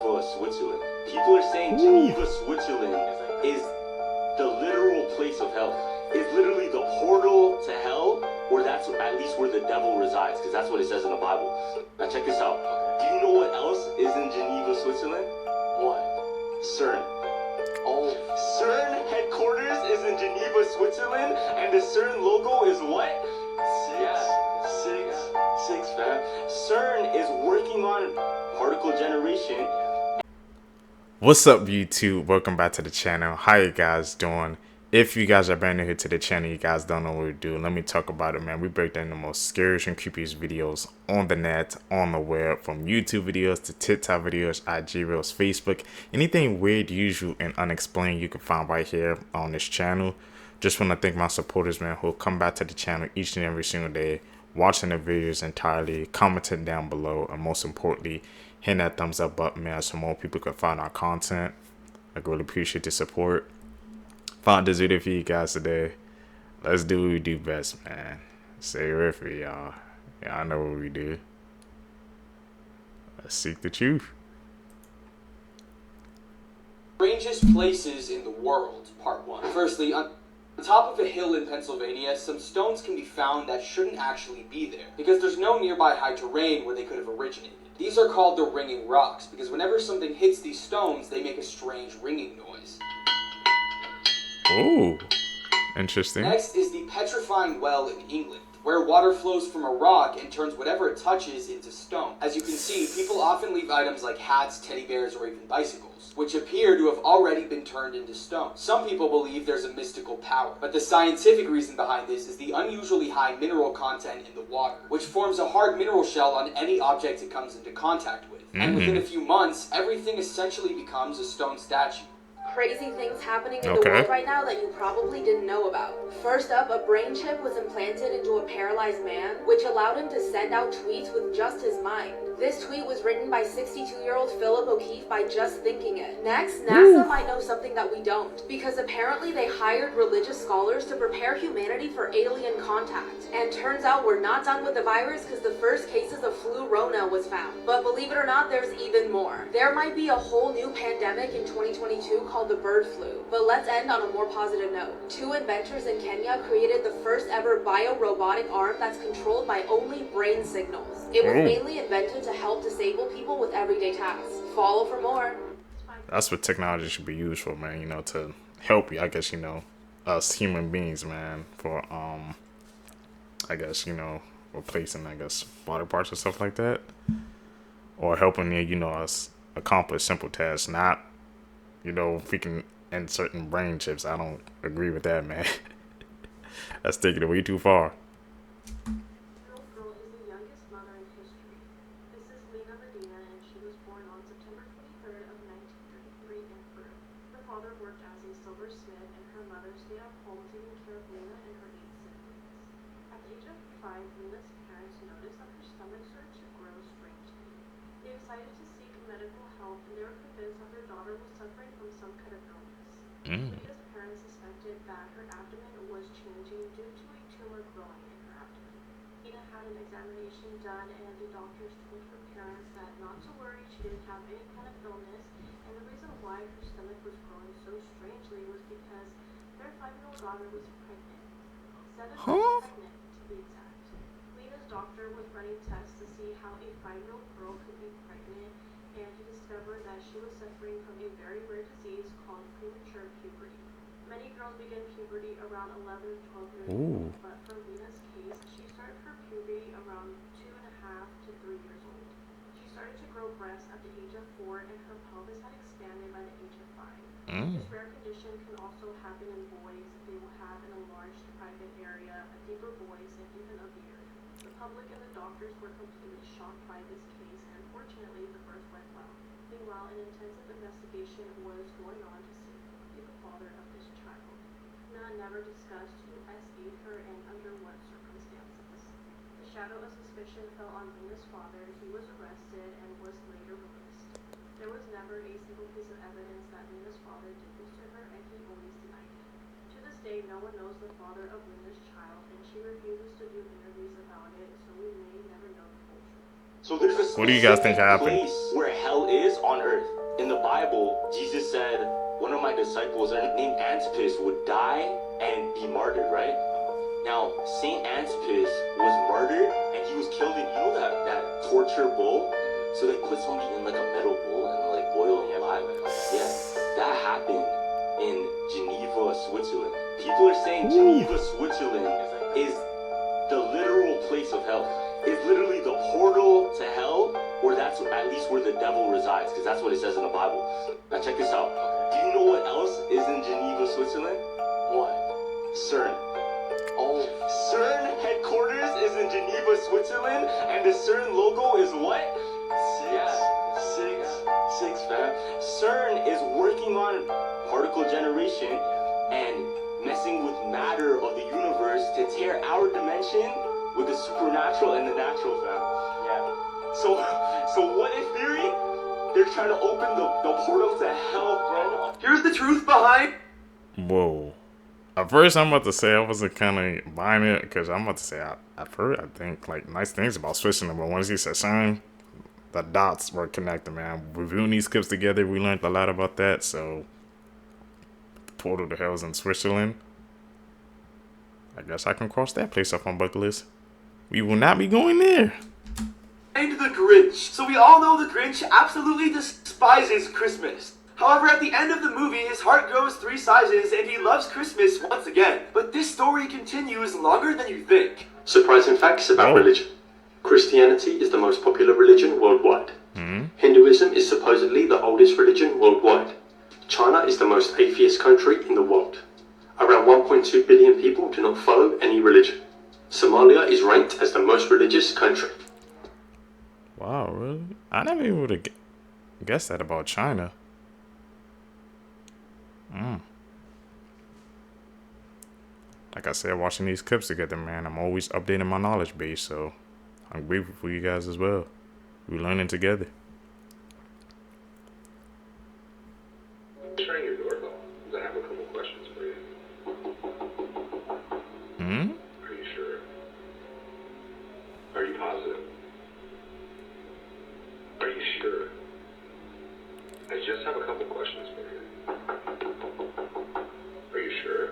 Switzerland. People are saying Geneva, Switzerland is the literal place of hell. It's literally the portal to hell, or that's at least where the devil resides, because that's what it says in the Bible. Now check this out. Do you know what else is in Geneva, Switzerland? What? CERN. Oh, CERN headquarters is in Geneva, Switzerland, and the CERN logo is what? Six, fam. CERN is working on particle generation. What's up, YouTube? Welcome back to the channel. How you guys doing? If you guys are brand new here to the channel, you guys don't know what we do, let me talk about it, man. We break down the most scariest and creepiest videos on the net, on the web, from YouTube videos to TikTok videos, IG Reels, Facebook. Anything weird, usual, and unexplained you can find right here on this channel. Just want to thank my supporters, man, who come back to the channel each and every single day, watching the videos entirely, commenting down below, and most importantly, hitting that thumbs up button, man, so more people can find our content. I really appreciate the support. Found this video for you guys today. Let's do what we do best, man. Stay with me, y'all. Y'all know what we do. Let's seek the truth. Strangest places in the world, part 1. Firstly, on top of a hill in Pennsylvania, some stones can be found that shouldn't actually be there, because there's no nearby high terrain where they could have originated. These are called the ringing rocks, because whenever something hits these stones, they make a strange ringing noise. Ooh, interesting. Next is the petrifying well in England, where water flows from a rock and turns whatever it touches into stone. As you can see, people often leave items like hats, teddy bears, or even bicycles, which appear to have already been turned into stone. Some people believe there's a mystical power, but the scientific reason behind this is the unusually high mineral content in the water, which forms a hard mineral shell on any object it comes into contact with. And within a few months, everything essentially becomes a stone statue. Crazy things happening in the world right now that you probably didn't know about. First up, a brain chip was implanted into a paralyzed man, which allowed him to send out tweets with just his mind. This tweet was written by 62-year-old Philip O'Keefe by just thinking it. Next, NASA might know something that we don't, because apparently they hired religious scholars to prepare humanity for alien contact. And turns out we're not done with the virus because the first cases of flu Rona was found. But believe it or not, there's even more. There might be a whole new pandemic in 2022 called the bird flu. But let's end on a more positive note. 2 inventors in Kenya created the first ever bio-robotic arm that's controlled by only brain signals. It was mainly invented to help disabled people with everyday tasks. Follow for more. That's what technology should be used for, man, you know, to help you, I guess, you know, us human beings, man, for, I guess, you know, replacing, I guess, body parts and stuff like that. Or helping, you know, us accomplish simple tasks, not, you know, freaking inserting brain chips. I don't agree with that, man. That's taking it way too far. Leah's parents suspected that her abdomen was changing due to a tumor growing in her abdomen. Leah had an examination done and the doctors told her parents that not to worry, she didn't have any kind of illness, and the reason why her stomach was growing so strangely was because their 5-year-old daughter was pregnant. 7 months pregnant, to be exact. Leah's doctor was running tests to see how a 5-year-old girl could be pregnant, and he discovered that she was suffering from a very rare disease called premature puberty. Many girls begin puberty around 11 or 12 years old, but for Lena's case, she started her puberty around 2.5 to 3 years old. She started to grow breasts at the age of 4, and her pelvis had expanded by the age of 5. This rare condition can also happen in boys. They will have an enlarged private area, a deeper voice, and even a beard. The public and the doctors were completely shocked by this case, and fortunately, the birth went well. Meanwhile, an intensive investigation was going on to see who could be the father of this child. None never discussed who SE'd her and under what circumstances. The shadow of suspicion fell on Lena's father. He was arrested and was later released. There was never a single piece of evidence that Lena's father did this to her, and he always denied it. To this day, no one knows the father of Lena's child, and she refuses to do interviews about it, so we may never know the full truth. So there's a What do you guys think specific happened? place where hell is on earth. In the Bible, Jesus said one of my disciples named Antipas would die and be martyred, right? Now, Saint Antipas was martyred and he was killed in, you know that torture bowl? So they put somebody in like a metal bowl and like boil him alive. Yeah, that happened in Geneva, Switzerland. People are saying Geneva, Switzerland is the literal place of hell. It's literally the portal to hell, or that's at least where the devil resides, because that's what it says in the Bible. Now check this out. Do you know what else is in Geneva, Switzerland? What? CERN. Oh, CERN headquarters is in Geneva, Switzerland, and the CERN logo is what? Six, fam. CERN is working on particle generation and messing with matter of the universe to tear our dimension with the supernatural and the natural, fam. Yeah. So what in theory? They're trying to open the portal to hell, bro. Here's the truth behind. Whoa. At first, I'm about to say I wasn't kind of buying it because I'm about to say I've heard, I think, like nice things about Switzerland, but once he said CERN, the dots were connected, man. Reviewing these clips together, we learned a lot about that. So, the portal to hell's in Switzerland. I guess I can cross that place off on bucket list. We will not be going there. And the Grinch. So we all know the Grinch absolutely despises Christmas. However, at the end of the movie, his heart grows 3 sizes and he loves Christmas once again. But this story continues longer than you think. Surprising facts about religion. Christianity is the most popular religion worldwide. Hinduism is supposedly the oldest religion worldwide. China is the most atheist country in the world. Around 1.2 billion people do not follow any religion. Somalia is ranked as the most religious country. Wow, really? I never even would have guessed that about China. Like I said, watching these clips together, man, I'm always updating my knowledge base, so I'm grateful for you guys as well. We're learning together. Trying your doorbell. I have a couple questions for you. Are you sure? Are you positive? Are you sure? I just have a couple questions for you. Are you sure?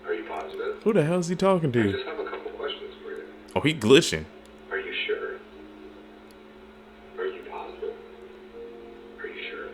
Are you positive? Who the hell is he talking I to? just have a couple questions for you. Oh, he glitching. Are you sure? Are you positive? Are you sure?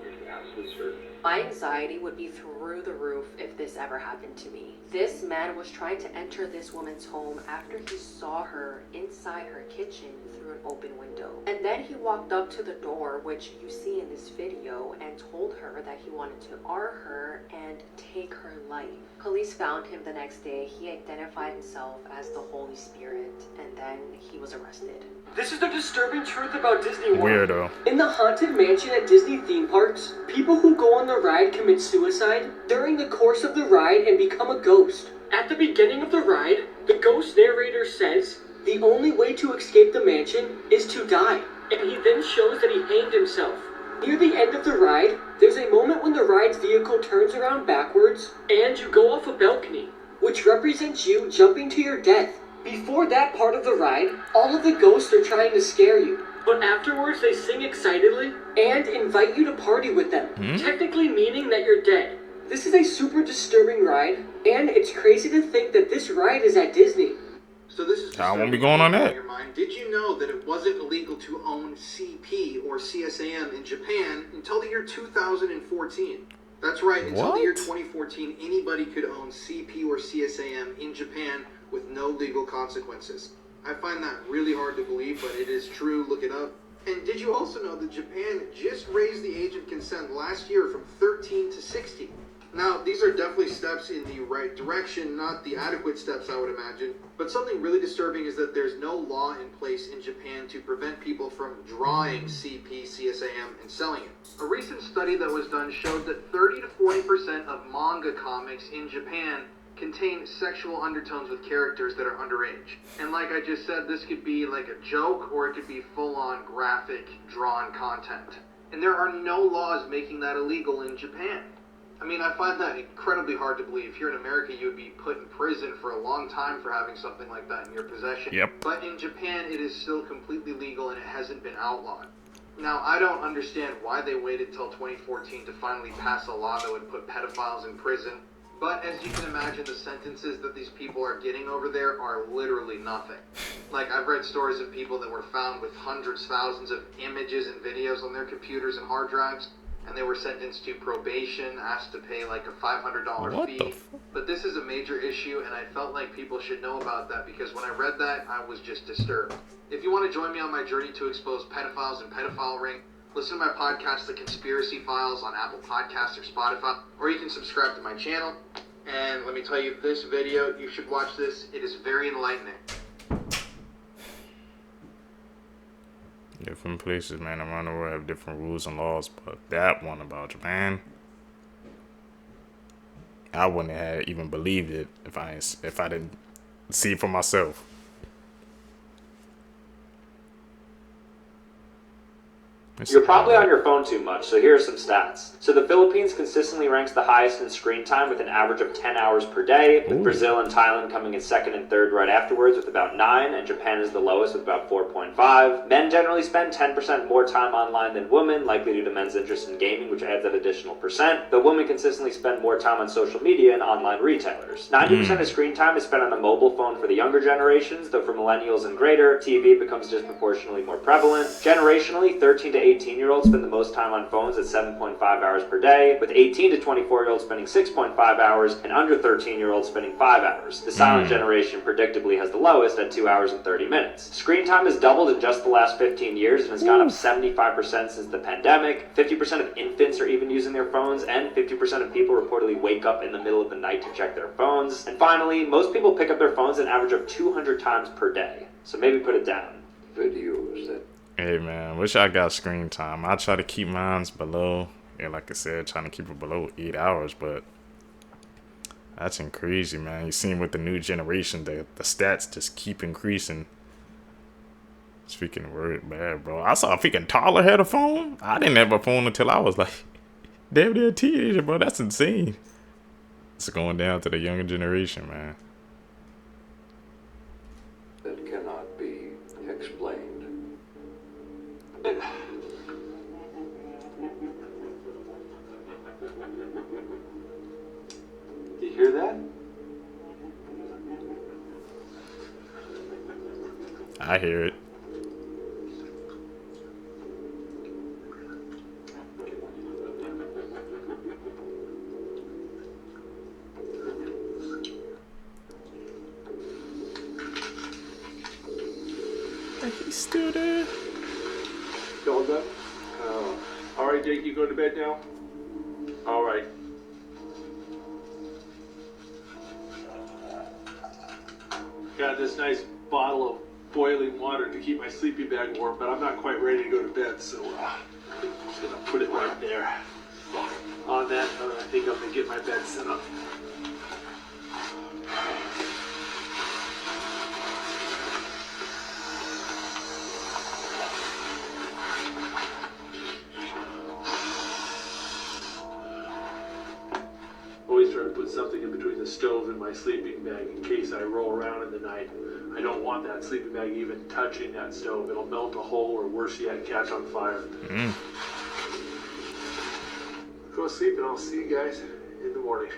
Are you absolutely certain? My anxiety would be through the roof if this ever happened to me. This man was trying to enter this woman's home after he saw her inside her kitchen through an open window. And then he walked up to the door, which you see in this video, and told her that he wanted to R her and take her life. Police found him the next day. He identified himself as the Holy Spirit, and then he was arrested. This is the disturbing truth about Disney World. Weirdo. In the haunted mansion at Disney theme parks, people who go on the ride commit suicide during the course of the ride and become a ghost. At the beginning of the ride, the ghost narrator says, the only way to escape the mansion is to die. And he then shows that he hanged himself. Near the end of the ride, there's a moment when the ride's vehicle turns around backwards, and you go off a balcony, which represents you jumping to your death. Before that part of the ride, all of the ghosts are trying to scare you. But afterwards they sing excitedly and invite you to party with them, technically meaning that you're dead. This is a super disturbing ride, and it's crazy to think that this ride is at Disney. So this is I won't be going on that. your mind. Did you know that it wasn't illegal to own CP or CSAM in Japan until the year 2014? That's right, until the year 2014, anybody could own CP or CSAM in Japan with no legal consequences. I find that really hard to believe, but it is true. Look it up. And did you also know that Japan just raised the age of consent last year from 13 to 16? Now, these are definitely steps in the right direction, not the adequate steps, I would imagine. But something really disturbing is that there's no law in place in Japan to prevent people from drawing CP, CSAM, and selling it. A recent study that was done showed that 30 to 40% of manga comics in Japan contain sexual undertones with characters that are underage. And like I just said, this could be like a joke, or it could be full-on graphic, drawn content. And there are no laws making that illegal in Japan. I mean, I find that incredibly hard to believe. Here in America, you would be put in prison for a long time for having something like that in your possession. Yep. But in Japan, it is still completely legal and it hasn't been outlawed. Now, I don't understand why they waited till 2014 to finally pass a law that would put pedophiles in prison. But as you can imagine, the sentences that these people are getting over there are literally nothing. Like, I've read stories of people that were found with hundreds, thousands of images and videos on their computers and hard drives, and they were sentenced to probation, asked to pay like a $500 fee. But this is a major issue, and I felt like people should know about that because when I read that, I was just disturbed. If you want to join me on my journey to expose pedophiles and pedophile ring, listen to my podcast, The Conspiracy Files, on Apple Podcasts or Spotify, or you can subscribe to my channel. And let me tell you, this video, you should watch this. It is very enlightening. Different places, man, around the world have different rules and laws, but that one about Japan, I wouldn't have even believed it if I didn't see it for myself. You're probably on your phone too much, so here are some stats. So the Philippines consistently ranks the highest in screen time with an average of 10 hours per day, with Brazil and Thailand coming in second and third right afterwards with about 9, and Japan is the lowest with about 4.5. Men generally spend 10% more time online than women, likely due to men's interest in gaming, which adds that additional percent, though women consistently spend more time on social media and online retailers. 90% of screen time is spent on a mobile phone for the younger generations, though for millennials and greater, TV becomes disproportionately more prevalent. Generationally, 13 to 18-year-olds spend the most time on phones at 7.5 hours per day, with 18 to 24-year-olds spending 6.5 hours, and under 13-year-olds spending 5 hours. The silent generation predictably has the lowest at 2 hours and 30 minutes. Screen time has doubled in just the last 15 years and has gone up 75% since the pandemic. 50% of infants are even using their phones, and 50% of people reportedly wake up in the middle of the night to check their phones. And finally, most people pick up their phones an average of 200 times per day. So maybe put it down. Videos that... Hey man, wish I got screen time. I try to keep mine below, like I said, trying to keep it below 8 hours, but that's crazy, man. You seen with the new generation, the stats just keep increasing. Speaking of word, bad, bro. I saw a freaking toddler had a phone. I didn't have a phone until I was like, damn near a teenager, bro. That's insane. It's going down to the younger generation, man. That cannot be explained. You hear that? I hear it. He's still there. All done? All right, Jake, you go to bed now? All right. Got this nice bottle of boiling water to keep my sleeping bag warm, but I'm not quite ready to go to bed, so I'm just gonna put it right there. On that note, I think I'm gonna get my bed set up. Always try to put something in between the stove and my sleeping bag in case I roll around in the night. I don't want that sleeping bag even touching that stove. It'll melt a hole or worse yet, catch on fire. Go sleep and I'll see you guys in the morning.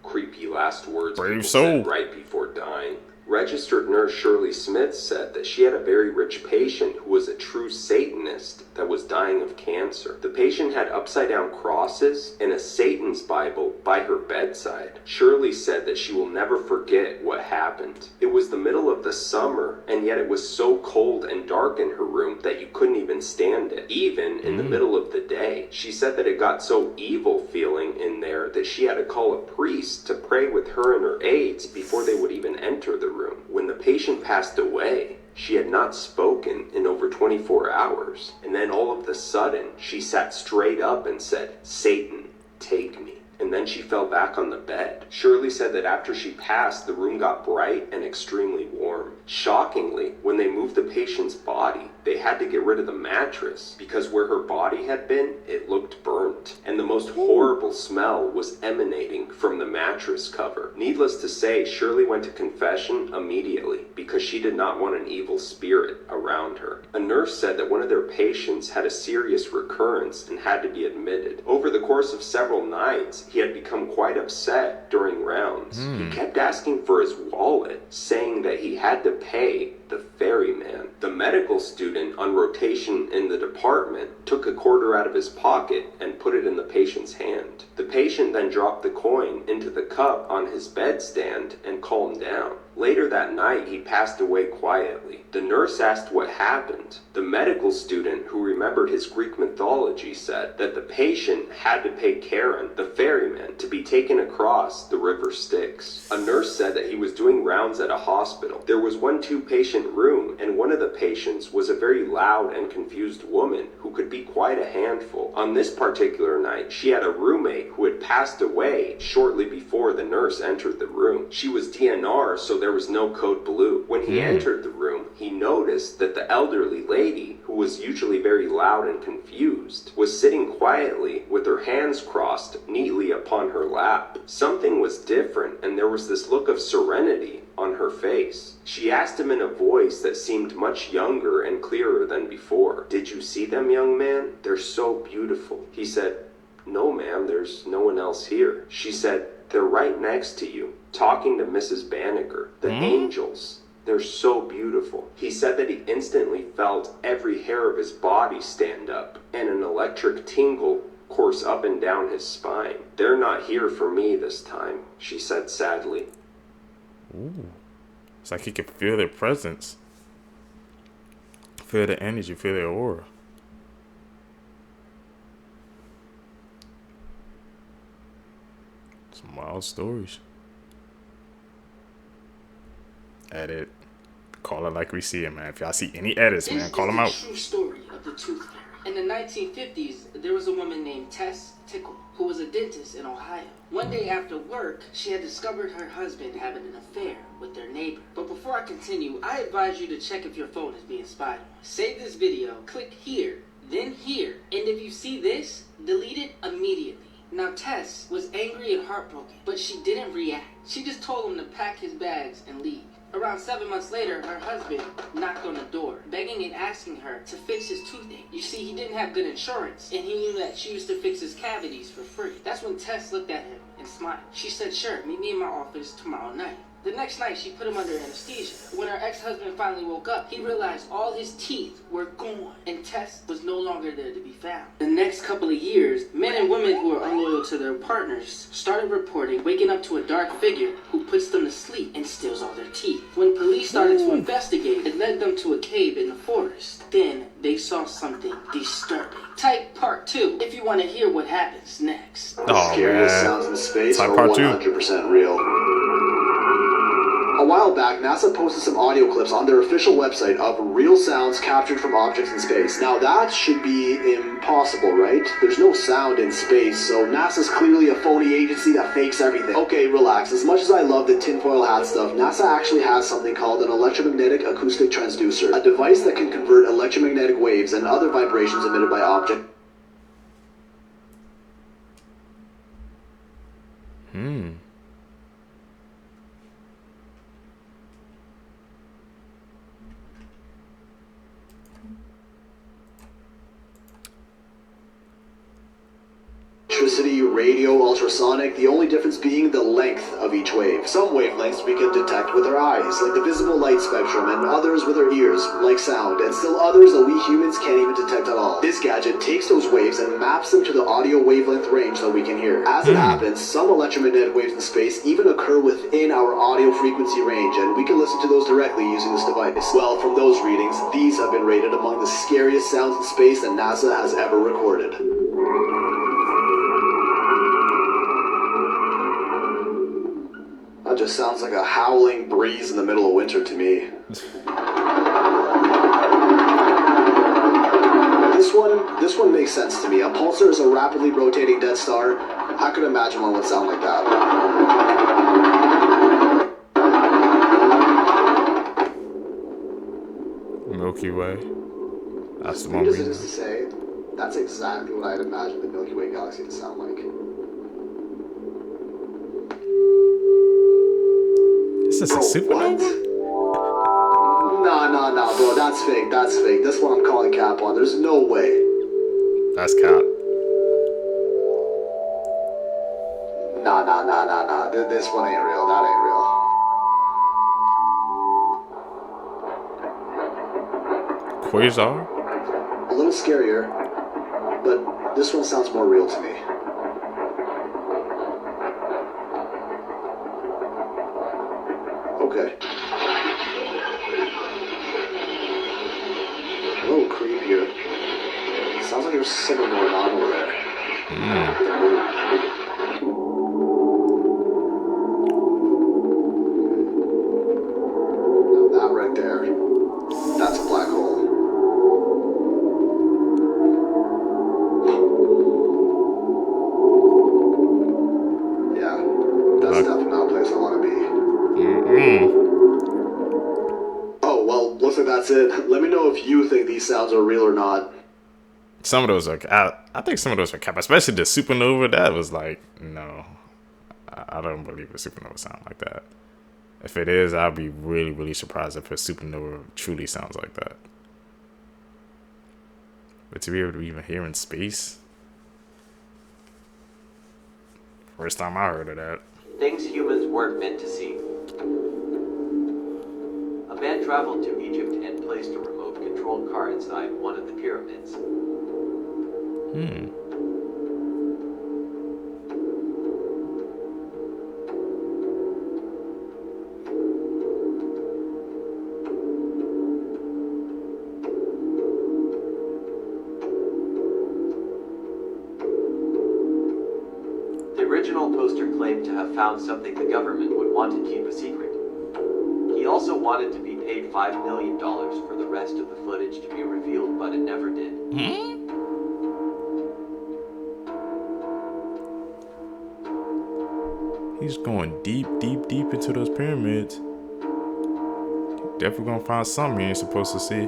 Creepy last words Brave people soul. said right before dying. Registered nurse Shirley Smith said that she had a very rich patient who was a true Satanist that was dying of cancer. The patient had upside-down crosses and a Satan's Bible by her bedside. Shirley said that she will never forget what happened. It was the middle of the summer, and yet it was so cold and dark in her room that you couldn't even stand it, even in the middle of the day. She said that it got so evil feeling in there that she had to call a priest to pray with her and her aides before they would even enter the room. When the patient passed away, she had not spoken in over 24 hours. And then all of a sudden, she sat straight up and said, "Satan, take me." And and then she fell back on the bed. Shirley said that after she passed, the room got bright and extremely warm. Shockingly, when they moved the patient's body, they had to get rid of the mattress because where her body had been, it looked burnt, and the most horrible smell was emanating from the mattress cover. Needless to say, Shirley went to confession immediately because she did not want an evil spirit around her. A nurse said that one of their patients had a serious recurrence and had to be admitted. Over the course of several nights, he had become quite upset during rounds. He kept asking for his wallet, saying that he had to pay the ferryman. The medical student on rotation in the department took a quarter out of his pocket and put it in the patient's hand. The patient then dropped the coin into the cup on his bedstand and calmed down. Later that night, he passed away quietly. The nurse asked what happened. The medical student, who remembered his Greek mythology, said that the patient had to pay Karen, the ferryman, to be taken across the river Styx. A nurse said that he was doing rounds at a hospital. There was one two-patient room, and one of the patients was a very loud and confused woman who could be quite a handful. On this particular night, she had a roommate who had passed away shortly before the nurse entered the room. She was DNR, so there was no code blue. When he entered the room, he noticed that the elderly lady, who was usually very loud and confused, was sitting quietly with her hands crossed neatly upon her lap. Something was different, and there was this look of serenity on her face. She asked him in a voice that seemed much younger and clearer than before, "Did you see them, young man? They're so beautiful." He said, "No, ma'am, there's no one else here." She said, "They're right next to you, talking to Mrs. Banneker. The angels. They're so beautiful." He said that he instantly felt every hair of his body stand up, and an electric tingle course up and down his spine. "They're not here for me this time," she said sadly. Ooh. It's like he could feel their presence. Feel the energy, feel their aura. Some wild stories. Edit. Call it like we see it, man. If y'all see any edits, man, call them out. This is the true story of the tooth fairy. In the 1950s, there was a woman named Tess Tickle, who was a dentist in Ohio. One day after work, she had discovered her husband having an affair with their neighbor. But before I continue, I advise you to check if your phone is being spied on. Save this video, click here, then here, and if you see this, delete it immediately. Now Tess was angry and heartbroken, but she didn't react. She just told him to pack his bags and leave. Around 7 months later, her husband knocked on the door, begging and asking her to fix his toothache. You see, he didn't have good insurance, and he knew that she used to fix his cavities for free. That's when Tess looked at him and smiled. She said, "Sure, meet me in my office tomorrow night." The next night, she put him under anesthesia. When her ex-husband finally woke up, he realized all his teeth were gone, and Tess was no longer there to be found. The next couple of years, men and women who are unloyal to their partners started reporting waking up to a dark figure who puts them to sleep and steals all their teeth. When police started to investigate, it led them to a cave in the forest. Then, they saw something disturbing. Type part 2 if you want to hear what happens next. Oh, Scariest man. sounds in space Type are part 2. 100% real. A while back, NASA posted some audio clips on their official website of real sounds captured from objects in space. Now that should be impossible, right? There's no sound in space, so NASA's clearly a phony agency that fakes everything. Okay, relax. As much as I love the tinfoil hat stuff, NASA actually has something called an electromagnetic acoustic transducer, a device that can convert electromagnetic waves and other vibrations emitted by objects. Electricity, radio, ultrasonic, the only difference being the length of each wave. Some wavelengths we can detect with our eyes, like the visible light spectrum, and others with our ears, like sound, and still others that we humans can't even detect at all. This gadget takes those waves and maps them to the audio wavelength range that we can hear. As it happens, some electromagnetic waves in space even occur within our audio frequency range, and we can listen to those directly using this device. Well, from those readings, these have been rated among the scariest sounds in space that NASA has ever recorded. That just sounds like a howling breeze in the middle of winter to me. This one makes sense to me. A pulsar is a rapidly rotating dead star. I could imagine one would sound like that. Milky Way. That's the one Needless we it know. is to say, that's exactly what I'd imagine the Milky Way galaxy to sound like. Is this a supernova? Nah, bro, that's fake, That's what I'm calling cap on. There's no way. That's cap. Nah. This one ain't real, that ain't real. Quasar? A little scarier, but this one sounds more real to me. Okay. A little creepier. Sounds like there's something going on over there. Now that right there, that's a black hole. Yeah, that's definitely not a place I want to be. Oh, well, looks like that's it. Let me know if you think these sounds are real or not. Some of those are, I think some of those are cap, especially the supernova. That was like, no, I don't believe a supernova sound like that. If it is, I'll be really, really surprised if a supernova truly sounds like that. But to be able to even hear in space, first time I heard of that. Things humans weren't meant to see. A man traveled to Egypt and placed a remote controlled car inside one of the pyramids. The original poster claimed to have found something the government would want to keep a secret. He also wanted to be paid $5 million for the rest of the footage to be revealed, but it never did. He's going deep into those pyramids. Definitely gonna find something he ain't supposed to see.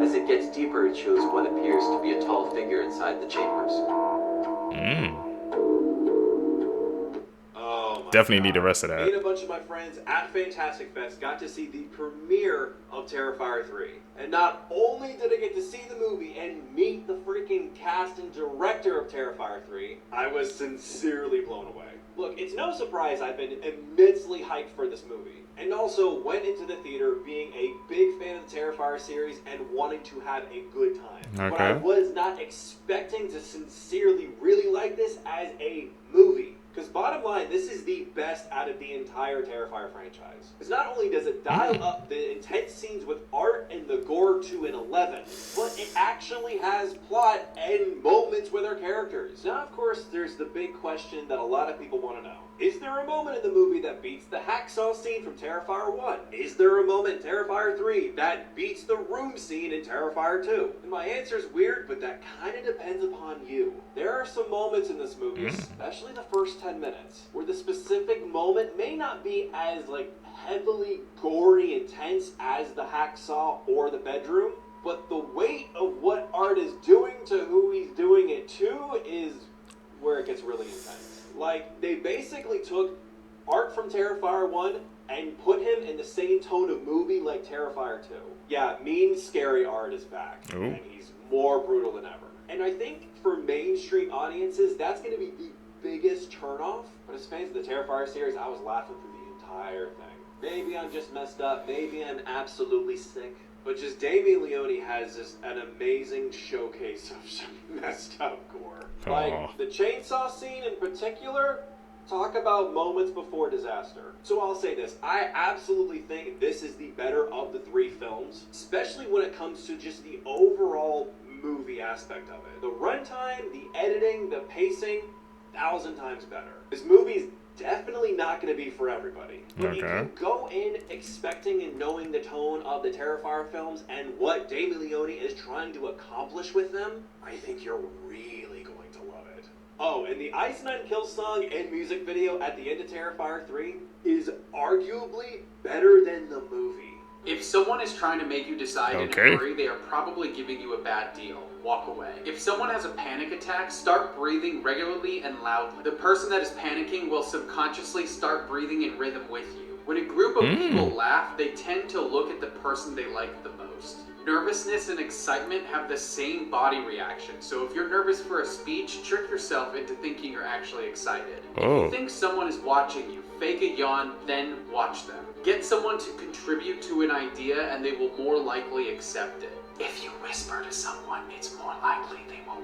As it gets deeper, it shows what appears to be a tall figure inside the chambers. Definitely need the rest of that. Me and a bunch of my friends at Fantastic Fest got to see the premiere of Terrifier 3. And not only did I get to see the movie and meet the freaking cast and director of Terrifier 3, I was sincerely blown away. Look, it's no surprise I've been immensely hyped for this movie. And also went into the theater being a big fan of the Terrifier series and wanting to have a good time. But I was not expecting to sincerely really like this as a movie. Because bottom line, this is the best out of the entire Terrifier franchise. Because not only does it dial up the intense scenes with art and the gore to an 11, but it actually has plot and moments with our characters. Now, of course, there's the big question that a lot of people want to know. Is there a moment in the movie that beats the hacksaw scene from Terrifier 1? Is there a moment in Terrifier 3 that beats the room scene in Terrifier 2? And my answer is weird, but that kind of depends upon you. There are some moments in this movie, especially the first 10 minutes, where the specific moment may not be as heavily gory intense as the hacksaw or the bedroom, but the weight of what Art is doing to who he's doing it to is where it gets really intense. They basically took Art from Terrifier 1 and put him in the same tone of movie like Terrifier 2. Yeah, mean, scary Art is back, and he's more brutal than ever. And I think for mainstream audiences, that's going to be the biggest turnoff. But as fans of the Terrifier series, I was laughing through the entire thing. Maybe I'm just messed up. Maybe I'm absolutely sick. But just Damien Leone has just an amazing showcase of some messed up gore. The chainsaw scene in particular, talk about moments before disaster. So I'll say this, I absolutely think this is the better of the three films, especially when it comes to just the overall movie aspect of it. The runtime, the editing, the pacing, 1,000 times better. This movie's definitely not going to be for everybody. But if you go in expecting and knowing the tone of the Terrifier films and what David Leone is trying to accomplish with them, I think you're really going to love it. Oh, and the Ice Nine Kills song and music video at the end of Terrifier 3 is arguably better than the movie. If someone is trying to make you decide in a hurry, they are probably giving you a bad deal. Walk away. If someone has a panic attack, start breathing regularly and loudly. The person that is panicking will subconsciously start breathing in rhythm with you. When a group of people laugh, they tend to look at the person they like the most. Nervousness and excitement have the same body reaction, so if you're nervous for a speech, trick yourself into thinking you're actually excited. If you think someone is watching you, fake a yawn, then watch them. Get someone to contribute to an idea and they will more likely accept it. If you whisper to someone, it's more likely they will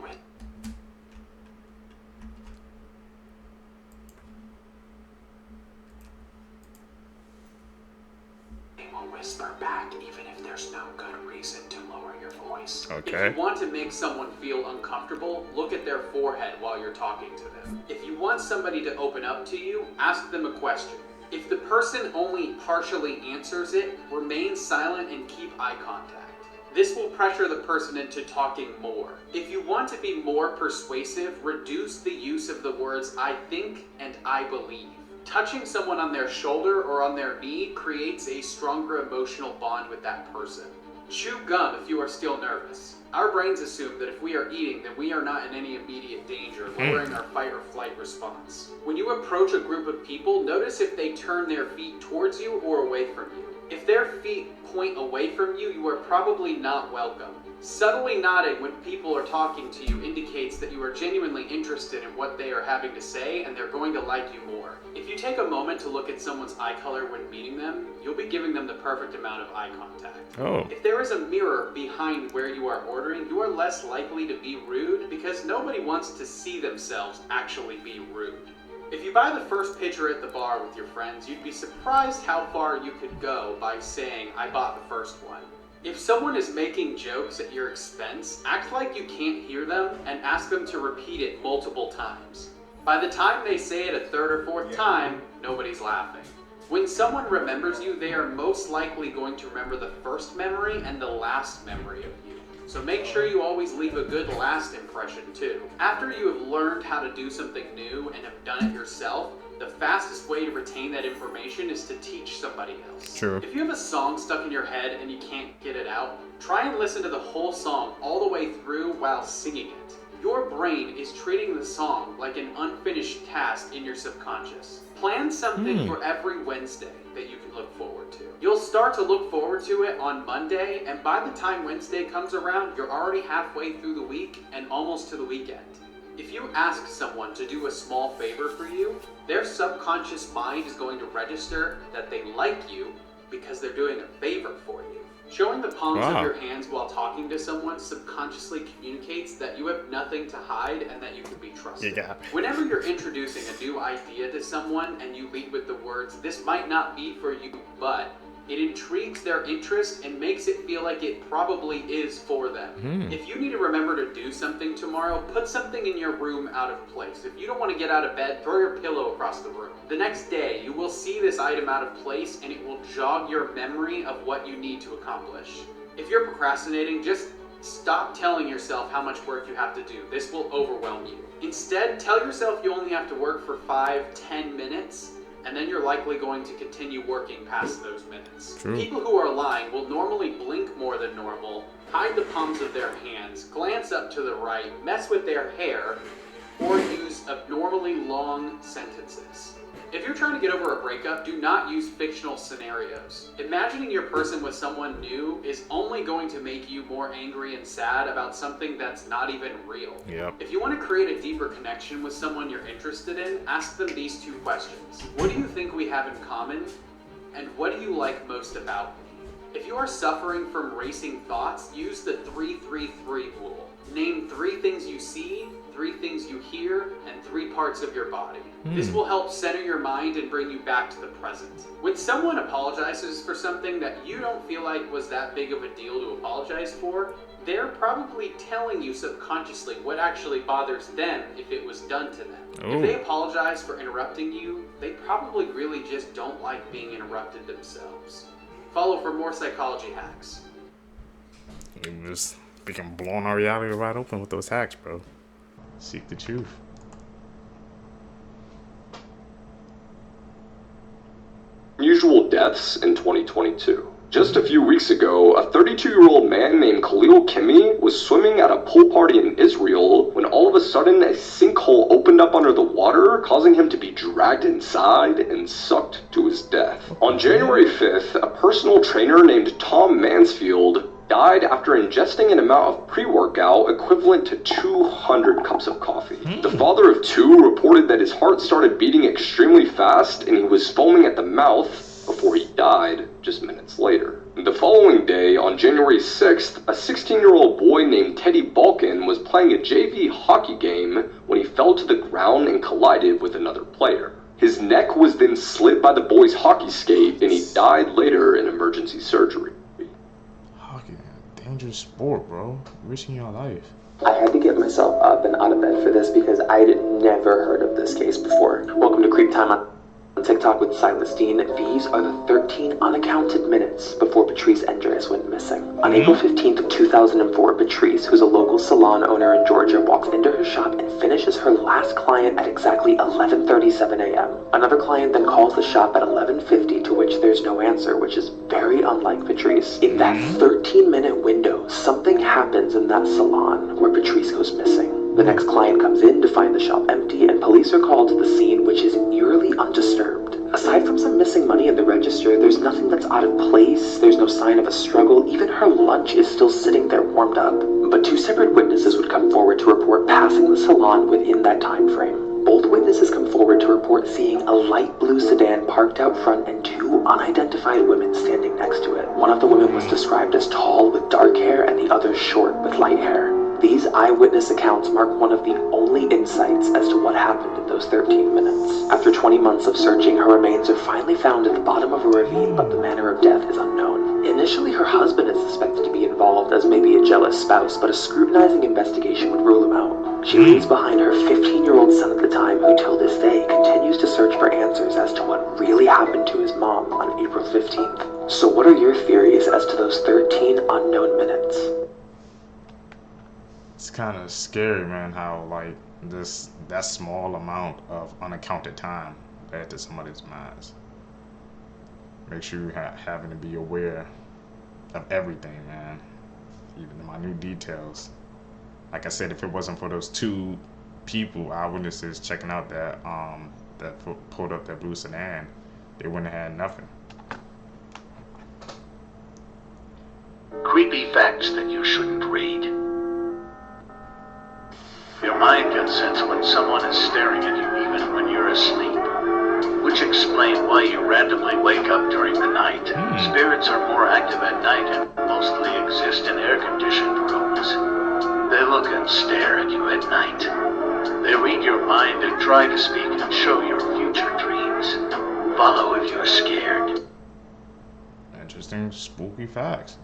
whisper back even if there's no good reason to lower your voice. If you want to make someone feel uncomfortable, look at their forehead while you're talking to them. If you want somebody to open up to you, ask them a question. If the person only partially answers it, remain silent and keep eye contact. This will pressure the person into talking more. If you want to be more persuasive, reduce the use of the words I think and I believe. Touching someone on their shoulder or on their knee creates a stronger emotional bond with that person. Chew gum if you are still nervous. Our brains assume that if we are eating, then we are not in any immediate danger, lowering our fight or flight response. When you approach a group of people, notice if they turn their feet towards you or away from you. If their feet point away from you, you are probably not welcome. Subtly nodding when people are talking to you indicates that you are genuinely interested in what they are having to say and they're going to like you more. If you take a moment to look at someone's eye color when meeting them, you'll be giving them the perfect amount of eye contact. If there is a mirror behind where you are ordering, you are less likely to be rude because nobody wants to see themselves actually be rude. If you buy the first pitcher at the bar with your friends, you'd be surprised how far you could go by saying, I bought the first one. If someone is making jokes at your expense, act like you can't hear them and ask them to repeat it multiple times. By the time they say it a third or fourth time, nobody's laughing. When someone remembers you, they are most likely going to remember the first memory and the last memory of you. So make sure you always leave a good last impression too. After you have learned how to do something new and have done it yourself, the fastest way to retain that information is to teach somebody else. True. If you have a song stuck in your head and you can't get it out, try and listen to the whole song all the way through while singing it. Your brain is treating the song like an unfinished task in your subconscious. Plan something for every Wednesday that you can look forward to. You'll start to look forward to it on Monday, and by the time Wednesday comes around, you're already halfway through the week and almost to the weekend. If you ask someone to do a small favor for you, their subconscious mind is going to register that they like you because they're doing a favor for you. Showing the palms of your hands while talking to someone subconsciously communicates that you have nothing to hide and that you can be trusted. Whenever you're introducing a new idea to someone and you lead with the words, this might not be for you, but it intrigues their interest and makes it feel like it probably is for them. If you need to remember to do something tomorrow, put something in your room out of place. If you don't want to get out of bed, throw your pillow across the room. The next day, you will see this item out of place and it will jog your memory of what you need to accomplish. If you're procrastinating, just stop telling yourself how much work you have to do. This will overwhelm you. Instead, tell yourself you only have to work for 5-10 minutes, and then you're likely going to continue working past those minutes. People who are lying will normally blink more than normal, hide the palms of their hands, glance up to the right, mess with their hair, or use abnormally long sentences. If you're trying to get over a breakup, do not use fictional scenarios. Imagining your person with someone new is only going to make you more angry and sad about something that's not even real. If you want to create a deeper connection with someone you're interested in, ask them these two questions. What do you think we have in common? And what do you like most about me? If you are suffering from racing thoughts, use the 3-3-3 rule. Name 3 things you see, 3 things you hear, and 3 parts of your body. This will help center your mind and bring you back to the present. When someone apologizes for something that you don't feel like was that big of a deal to apologize for, they're probably telling you subconsciously what actually bothers them if it was done to them. If they apologize for interrupting you, they probably really just don't like being interrupted themselves. Follow for more psychology hacks. You just freaking blowing our reality wide open with those hacks, bro. Seek the truth. Unusual deaths in 2022. Just a few weeks ago, a 32-year-old man named Khalil Kimi was swimming at a pool party in Israel when all of a sudden a sinkhole opened up under the water, causing him to be dragged inside and sucked to his death. On January 5th, a personal trainer named Tom Nansen died after ingesting an amount of pre-workout equivalent to 200 cups of coffee. The father of two reported that his heart started beating extremely fast and he was foaming at the mouth before he died just minutes later. The following day, on January 6th, a 16-year-old boy named Teddy Balkin was playing a JV hockey game when he fell to the ground and collided with another player. His neck was then slit by the boy's hockey skate and he died later in emergency surgery. Hockey, dangerous sport, bro. Risking your life. I had to get myself up and out of bed for this because I had never heard of this case before. Welcome to Creep Time on TikTok with Silas Dean. These are the 13 unaccounted minutes before Patrice Andreas went missing. On April 15th of 2004, Patrice, who's a local salon owner in Georgia, walks into her shop and finishes her last client at exactly 11:37 a.m. Another client then calls the shop at 11:50, to which there's no answer, which is very unlike Patrice. In that 13-minute window, something happens in that salon where Patrice goes missing. The next client comes in to find the shop empty, and police are called to the scene, which is eerily undisturbed. Aside from some missing money in the register, there's nothing that's out of place, there's no sign of a struggle, even her lunch is still sitting there warmed up. But two separate witnesses would come forward to report passing the salon within that time frame. Both witnesses come forward to report seeing a light blue sedan parked out front and two unidentified women standing next to it. One of the women was described as tall with dark hair and the other short with light hair. These eyewitness accounts mark one of the only insights as to what happened in those 13 minutes. After 20 months of searching, her remains are finally found at the bottom of a ravine, but the manner of death is unknown. Initially, her husband is suspected to be involved as maybe a jealous spouse, but a scrutinizing investigation would rule him out. She leaves behind her 15-year-old son at the time, who till this day continues to search for answers as to what really happened to his mom on April 15th. So what are your theories as to those 13 unknown minutes? It's kind of scary, man, how like that small amount of unaccounted time led to somebody's minds. Make sure you're having to be aware of everything, man, even the minute details. Like I said, if it wasn't for those two people, eyewitnesses checking out that pulled up that blue sedan, they wouldn't have had nothing. Creepy facts that you shouldn't read. Your mind can sense when someone is staring at you even when you're asleep, which explain why you randomly wake up during the night. Spirits are more active at night and mostly exist in air-conditioned rooms. They look and stare at you at night. They read your mind and try to speak and show your future dreams. Follow if you're scared. Interesting, spooky facts.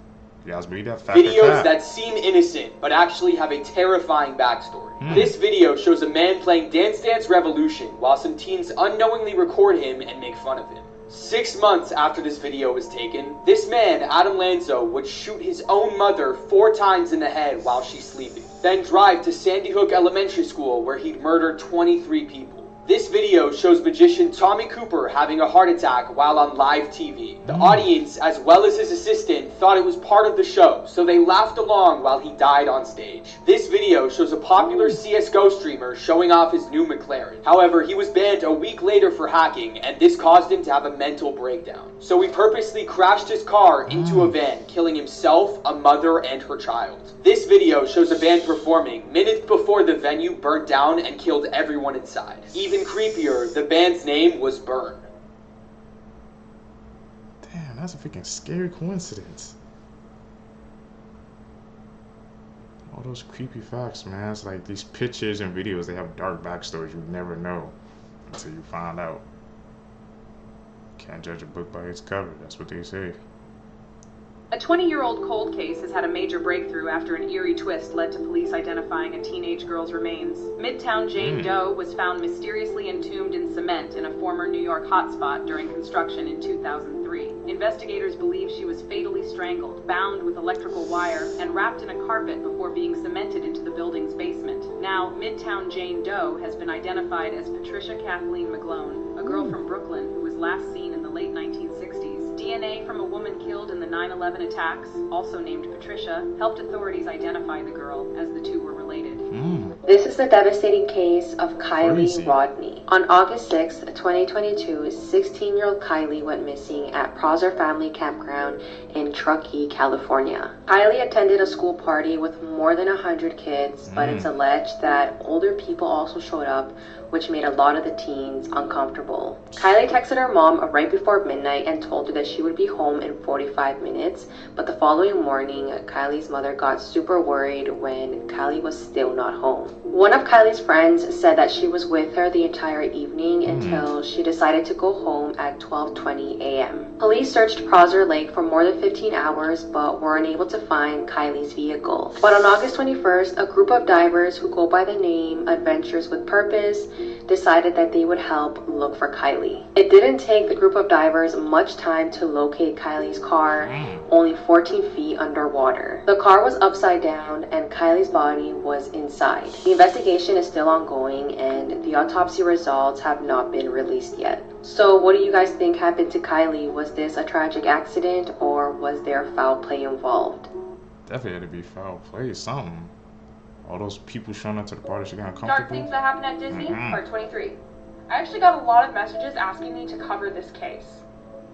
You guys believe that fact? Videos that seem innocent but actually have a terrifying backstory. This video shows a man playing Dance Dance Revolution while some teens unknowingly record him and make fun of him. 6 months after this video was taken, this man, Adam Lanzo, would shoot his own mother 4 times in the head while she's sleeping, then drive to Sandy Hook Elementary School where he'd murdered 23 people. This video shows magician Tommy Cooper having a heart attack while on live TV. The audience, as well as his assistant, thought it was part of the show, so they laughed along while he died on stage. This video shows a popular CSGO streamer showing off his new McLaren. However, he was banned a week later for hacking, and this caused him to have a mental breakdown. So he purposely crashed his car into a van, killing himself, a mother, and her child. This video shows a band performing minutes before the venue burnt down and killed everyone inside. Even creepier, the band's name was Burn. Damn, that's a freaking scary coincidence. All those creepy facts, man. It's like these pictures and videos, they have dark backstories you never know until you find out. Can't judge a book by its cover, that's what they say. A 20-year-old cold case has had a major breakthrough after an eerie twist led to police identifying a teenage girl's remains. Midtown Jane Doe was found mysteriously entombed in cement in a former New York hotspot during construction in 2003. Investigators believe she was fatally strangled, bound with electrical wire, and wrapped in a carpet before being cemented into the building's basement. Now, Midtown Jane Doe has been identified as Patricia Kathleen McGlone, a girl from Brooklyn who was last seen in the late 1960s. DNA from a woman killed in the 9/11 attacks, also named Patricia, helped authorities identify the girl, as the two were related. This is the devastating case of Kylie Rodney. On August 6, 2022, 16-year-old Kylie went missing at Prosser Family Campground in Truckee, California. Kylie attended a school party with more than 100 kids, but it's alleged that older people also showed up, which made a lot of the teens uncomfortable. Kylie texted her mom right before midnight and told her that she would be home in 45 minutes, but the following morning, Kylie's mother got super worried when Kylie was still not home. One of Kylie's friends said that she was with her the entire evening until she decided to go home at 12:20 a.m. Police searched Prosser Lake for more than 15 hours, but were unable to find Kylie's vehicle. But on August 21st, a group of divers who go by the name Adventures with Purpose decided that they would help look for Kylie. It didn't take the group of divers much time to locate Kylie's car, only 14 feet underwater. The car was upside down and Kylie's body was inside. The investigation is still ongoing and the autopsy results have not been released yet. So what do you guys think happened to Kylie? Was this a tragic accident or was there foul play involved? Definitely had to be foul play, something. All those people showing up to the party, she got uncomfortable. Dark Things That Happen at Disney, Part 23. I actually got a lot of messages asking me to cover this case.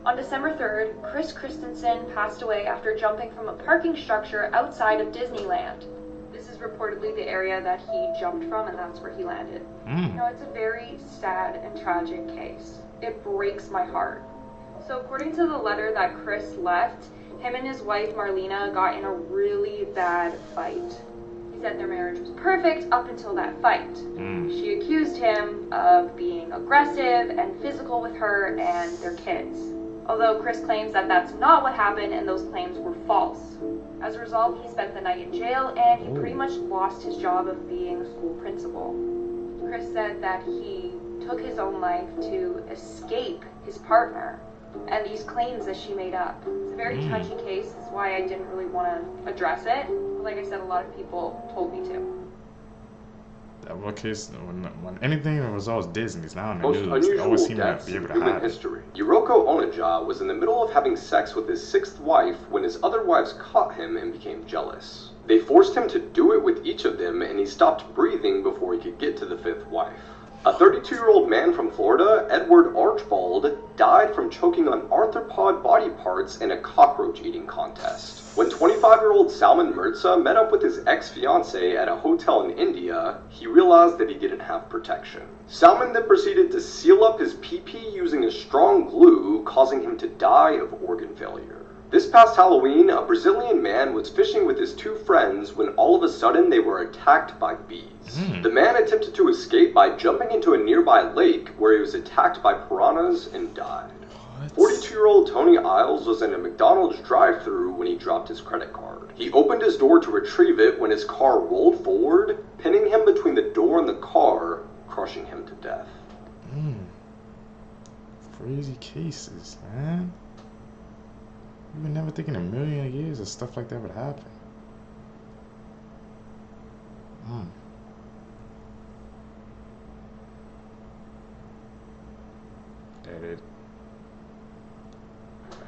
On December 3rd, Chris Christensen passed away after jumping from a parking structure outside of Disneyland. This is reportedly the area that he jumped from, and that's where he landed. You know, it's a very sad and tragic case. It breaks my heart. So according to the letter that Chris left, him and his wife Marlena got in a really bad fight. Said their marriage was perfect up until that fight. She accused him of being aggressive and physical with her and their kids. Although Chris claims that that's not what happened and those claims were false. As a result, he spent the night in jail and he pretty much lost his job of being a school principal. Chris said that he took his own life to escape his partner and these claims that she made up. It's a very touchy case, that's why I didn't really want to address it. But like I said, a lot of people told me to. That one case, when anything that was always Disney's now in the Most news, unusual they always seem to deaths be able in to human hide it. history. Yuroko Onaja was in the middle of having sex with his sixth wife when his other wives caught him and became jealous. They forced him to do it with each of them, and he stopped breathing before he could get to the fifth wife. A 32-year-old man from Florida, Edward Archibald, died from choking on arthropod body parts in a cockroach eating contest. When 25-year-old Salman Mirza met up with his ex-fiancée at a hotel in India, he realized that he didn't have protection. Salman then proceeded to seal up his pee-pee using a strong glue, causing him to die of organ failure. This past Halloween, a Brazilian man was fishing with his two friends when all of a sudden they were attacked by bees. The man attempted to escape by jumping into a nearby lake where he was attacked by piranhas and died. 42-year-old Tony Isles was in a McDonald's drive-thru when he dropped his credit card. He opened his door to retrieve it when his car rolled forward, pinning him between the door and the car, crushing him to death. Crazy cases, man. You would never think in a million years that stuff like that would happen. That it.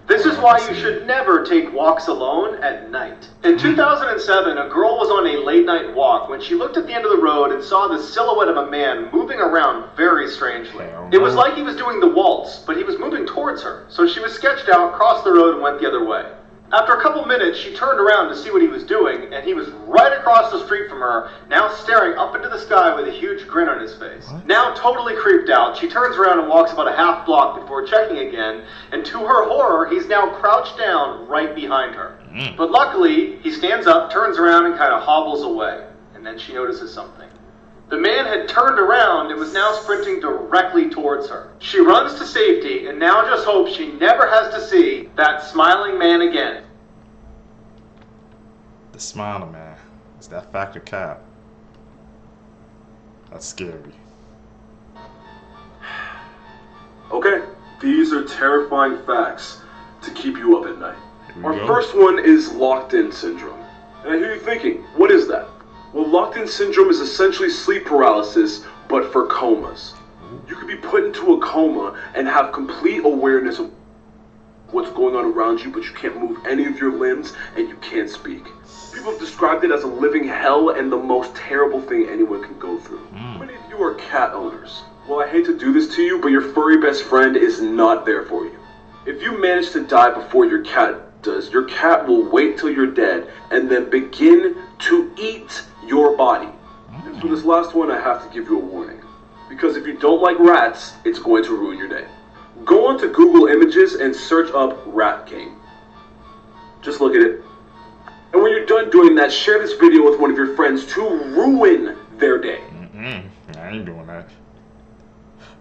This is why you should never take walks alone at night. In 2007, a girl was on a late night walk when she looked at the end of the road and saw the silhouette of a man moving around very strangely. It was like he was doing the waltz, but he was moving towards her, so she was sketched out, crossed the road, and went the other way. After a couple minutes, she turned around to see what he was doing, and he was right across the street from her, now staring up into the sky with a huge grin on his face. Now totally creeped out, she turns around and walks about a half block before checking again, and to her horror, he's now crouched down right behind her. But luckily, he stands up, turns around, and kind of hobbles away, and then she notices something. The man had turned around and was now sprinting directly towards her. She runs to safety and now just hopes she never has to see that smiling man again. smiling, man. It's that factor cap. That's scary. Okay, these are terrifying facts to keep you up at night. Our go. first one is locked-in syndrome. And I hear you thinking, what is that? Well, locked-in syndrome is essentially sleep paralysis, but for comas. You could be put into a coma and have complete awareness of what's going on around you, but you can't move any of your limbs and you can't speak. People have described it as a living hell and the most terrible thing anyone can go through. How many of you are cat owners? Well, I hate to do this to you, but your furry best friend is not there for you. If you manage to die before your cat does, your cat will wait till you're dead and then begin to eat your body. And for this last one, I have to give you a warning. Because if you don't like rats, it's going to ruin your day. Go onto Google Images and search up Rat King. Just look at it. And when you're done doing that, share this video with one of your friends to ruin their day. I ain't doing that.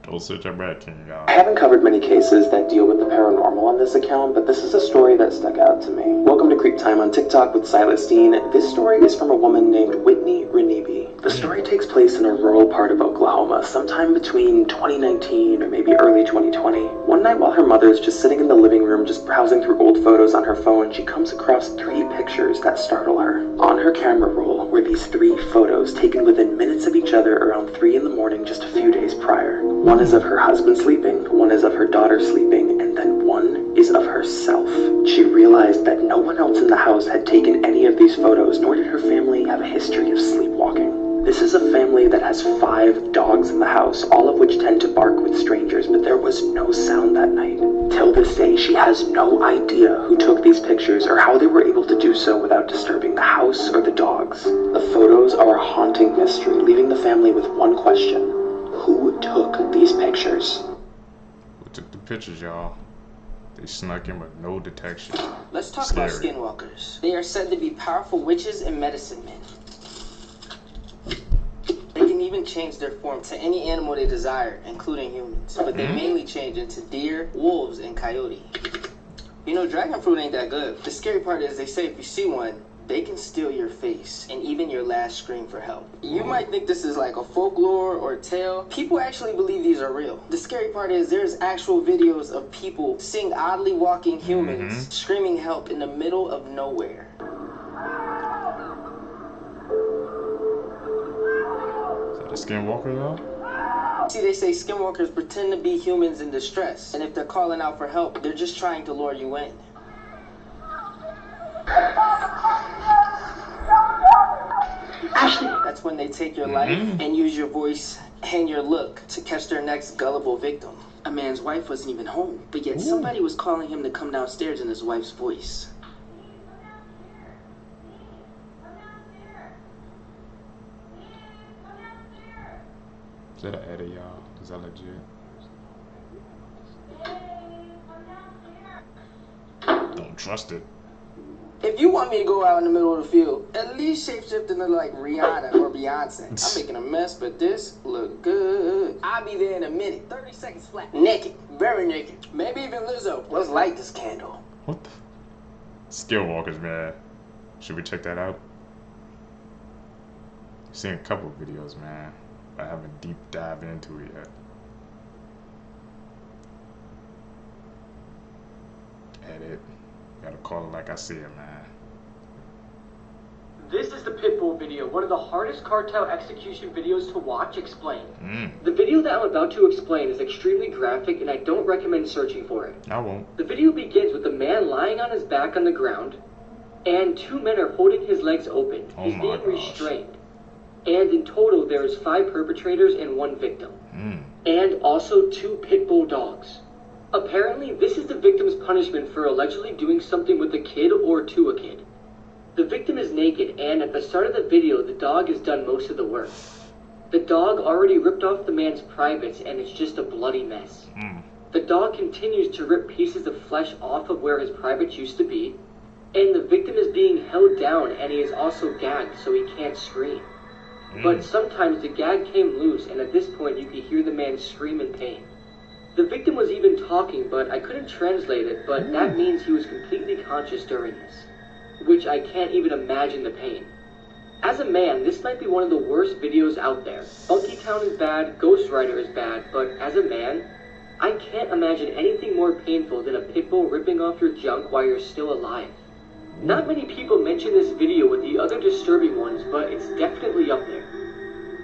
Don't search up Rat King, y'all. I haven't covered many cases that deal with the paranormal on this account, but this is a story that stuck out to me. Welcome to Creep Time on TikTok with Celestine. This story is from a woman named Whitney Renebe. The story takes place in a rural part of Oklahoma, sometime between 2019 or maybe early 2020. One night while her mother is just sitting in the living room just browsing through old photos on her phone, she comes across 3 pictures that startle her. On her camera roll were these 3 photos taken within minutes of each other around 3 in the morning just a few days prior. One is of her husband sleeping, one is of her daughter sleeping, and then one is of herself. She realized that no one else in the house had taken any of these photos, nor did her family have a history of sleepwalking. This is a family that has 5 dogs in the house, all of which tend to bark with strangers, but there was no sound that night. Till this day, she has no idea who took these pictures or how they were able to do so without disturbing the house or the dogs. The photos are a haunting mystery, leaving the family with one question. Who took these pictures? Who took the pictures, y'all? They snuck in with no detection. Let's talk Scary. about skinwalkers. They are said to be powerful witches and medicine men. They can even change their form to any animal they desire, including humans. But they mainly change into deer, wolves, and coyote. You know, dragon fruit ain't that good. The scary part is they say if you see one, they can steal your face and even your last scream for help. You might think this is like a folklore or a tale. People actually believe these are real. The scary part is there's actual videos of people seeing oddly walking humans screaming help in the middle of nowhere. Is that a Skinwalker, though? See, they say skinwalkers pretend to be humans in distress, and if they're calling out for help, they're just trying to lure you in. Ashley. That's when they take your life and use your voice and your look to catch their next gullible victim. A man's wife wasn't even home, but yet somebody was calling him to come downstairs in his wife's voice. Is that an edit, y'all? Is that legit? Don't trust it. If you want me to go out in the middle of the field, at least shapeshift into like Rihanna or Beyonce. I'm making a mess, but this look good. I'll be there in a minute. 30 seconds flat. Naked. Very naked. Maybe even Lizzo. Let's light this candle. What the? Skinwalkers, man. Should we check that out? I've seen a couple of videos, man. I haven't deep dived into it yet. Edit. Gotta call it like I see it, man. This is the Pitbull video, one of the hardest cartel execution videos to watch explained. The video that I'm about to explain is extremely graphic and I don't recommend searching for it. I won't. The video begins with a man lying on his back on the ground and 2 men are holding his legs open. He's being restrained. And in total there is 5 perpetrators and 1 victim. And also 2 pit bull dogs. Apparently, this is the victim's punishment for allegedly doing something with a kid or to a kid. The victim is naked, and at the start of the video, the dog has done most of the work. The dog already ripped off the man's privates, and it's just a bloody mess. The dog continues to rip pieces of flesh off of where his privates used to be, and the victim is being held down, and he is also gagged so he can't scream. But sometimes the gag came loose, and at this point, you could hear the man scream in pain. The victim was even talking, but I couldn't translate it, but that means he was completely conscious during this. which I can't even imagine the pain. As a man, this might be one of the worst videos out there. Funky Town is bad, Ghost Rider is bad, but as a man, I can't imagine anything more painful than a pit bull ripping off your junk while you're still alive. Not many people mention this video with the other disturbing ones, but it's definitely up there.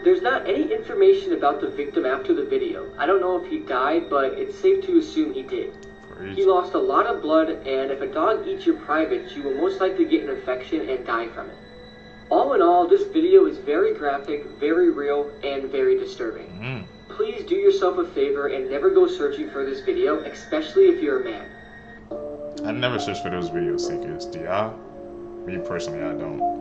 There's not any information about the victim after the video. I don't know if he died, but it's safe to assume he did. He lost a lot of blood, and if a dog eats your privates, you will most likely get an infection and die from it. All in all, this video is very graphic, very real, and very disturbing. Please do yourself a favor and never go searching for this video, especially if you're a man. I never search for those video seekers. Do y'all? Me personally, I don't.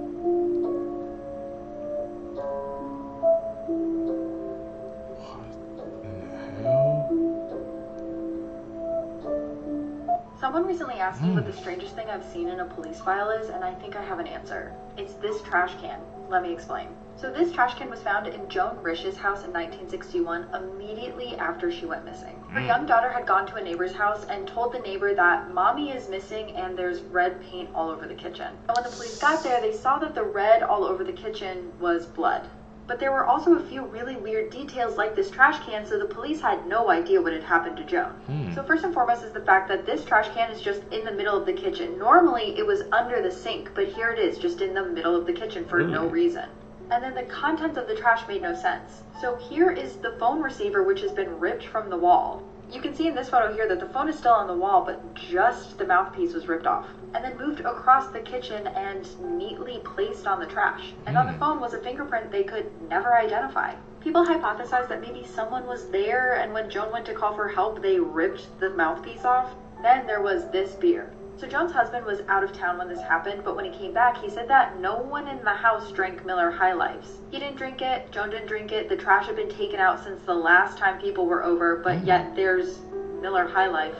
Someone recently asked me what the strangest thing I've seen in a police file is, and I think I have an answer. It's this trash can. Let me explain. So this trash can was found in Joan Rish's house in 1961, immediately after she went missing. Her young daughter had gone to a neighbor's house and told the neighbor that mommy is missing and there's red paint all over the kitchen. And when the police got there, they saw that the red all over the kitchen was blood. But there were also a few really weird details like this trash can, so the police had no idea what had happened to Joan. So first and foremost is the fact that this trash can is just in the middle of the kitchen. Normally it was under the sink, but here it is, just in the middle of the kitchen for no reason. And then the contents of the trash made no sense. So here is the phone receiver, which has been ripped from the wall. You can see in this photo here that the phone is still on the wall, but just the mouthpiece was ripped off. And then moved across the kitchen and neatly placed on the trash. And on the phone was a fingerprint they could never identify. People hypothesized that maybe someone was there, and when Joan went to call for help, they ripped the mouthpiece off. Then there was this beer. So Joan's husband was out of town when this happened, but when he came back, he said that no one in the house drank Miller High Lifes. He didn't drink it, Joan didn't drink it, the trash had been taken out since the last time people were over, but yet there's Miller High Life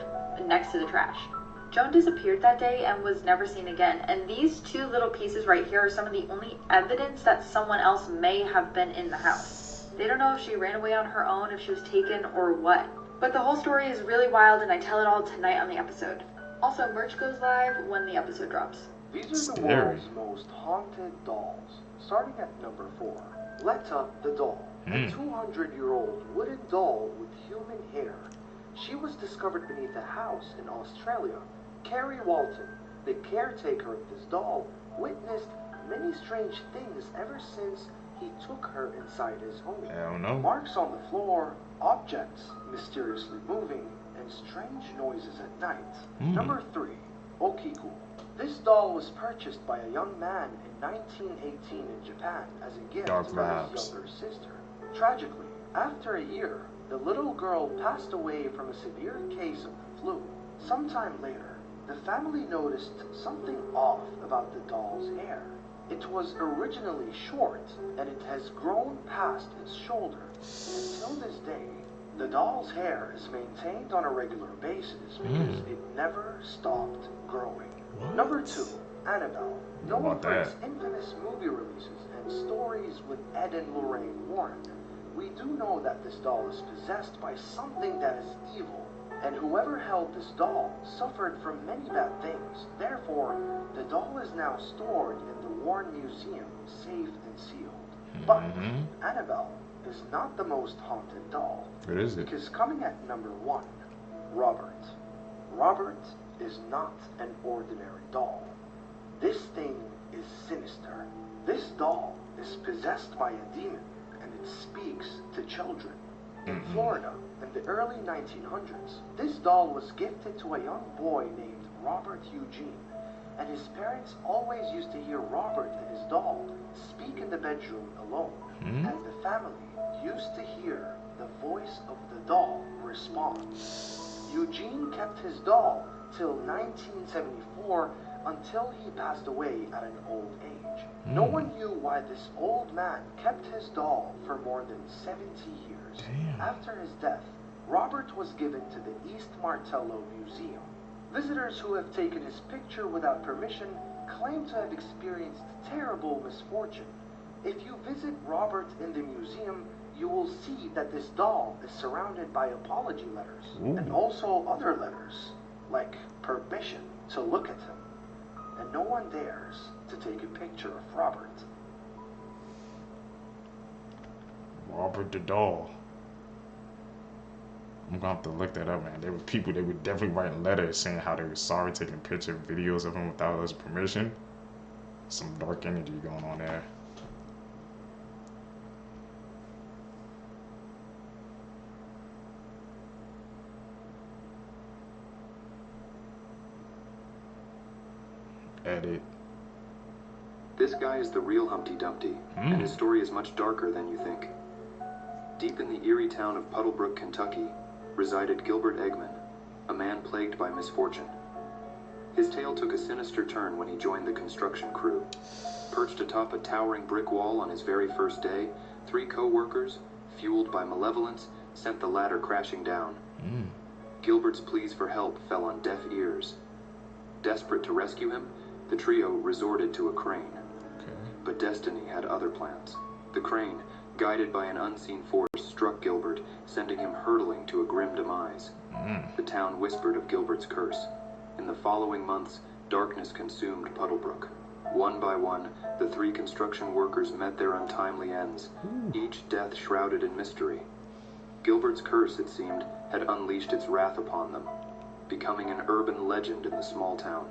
next to the trash. Joan disappeared that day and was never seen again, and these two little pieces right here are some of the only evidence that someone else may have been in the house. They don't know if she ran away on her own, if she was taken, or what. But the whole story is really wild, and I tell it all tonight on the episode. Also, merch goes live when the episode drops. These are the world's most haunted dolls. Starting at number 4, Letta the doll, a 200-year-old wooden doll with human hair. She was discovered beneath a house in Australia. Kerry Walton, the caretaker of this doll, witnessed many strange things ever since he took her inside his home. I don't know. Marks on the floor, objects mysteriously moving, and strange noises at night. Number 3, Okiku. This doll was purchased by a young man in 1918 in Japan as a gift for his younger sister. Tragically, after a year, the little girl passed away from a severe case of the flu. Sometime later, the family noticed something off about the doll's hair. It was originally short, and it has grown past its shoulder. Until this day, the doll's hair is maintained on a regular basis because it never stopped growing. Number 2, Annabelle. Known for its infamous movie releases and stories with Ed and Lorraine Warren, we do know that this doll is possessed by something that is evil, and whoever held this doll suffered from many bad things. Therefore, the doll is now stored in the Warren Museum, safe and sealed. But Annabelle is not the most haunted doll. What is it? Because coming at number 1, Robert. Robert is not an ordinary doll. This thing is sinister. This doll is possessed by a demon, and it speaks to children. In Florida, in the early 1900s, this doll was gifted to a young boy named Robert Eugene, and his parents always used to hear Robert and his doll speak in the bedroom alone, and the family used to hear the voice of the doll respond. Eugene kept his doll till 1974 until he passed away at an old age. No one knew why this old man kept his doll for more than 70 years. After his death, Robert was given to the East Martello Museum. Visitors who have taken his picture without permission claim to have experienced terrible misfortune. If you visit Robert in the museum, you will see that this doll is surrounded by apology letters and also other letters, like permission to look at him. and no one dares to take a picture of Robert. Robert the doll. I'm gonna have to look that up, man. There were people that would definitely write letters saying how they were sorry taking picture videos of him without his permission. Some dark energy going on there. Edit. This guy is the real Humpty Dumpty, and his story is much darker than you think. Deep in the eerie town of Puddlebrook, Kentucky, resided Gilbert Eggman, a man plagued by misfortune. His tale took a sinister turn when he joined the construction crew. Perched atop a towering brick wall on his very first day, 3 co-workers, fueled by malevolence, sent the ladder crashing down. Gilbert's pleas for help fell on deaf ears. Desperate to rescue him, the trio resorted to a crane. But destiny had other plans. The crane, guided by an unseen force, struck Gilbert, sending him hurtling to a grim demise. The town whispered of Gilbert's curse. In the following months, darkness consumed Puddlebrook. One by one, the 3 construction workers met their untimely ends, each death shrouded in mystery. Gilbert's curse, it seemed, had unleashed its wrath upon them, becoming an urban legend in the small town.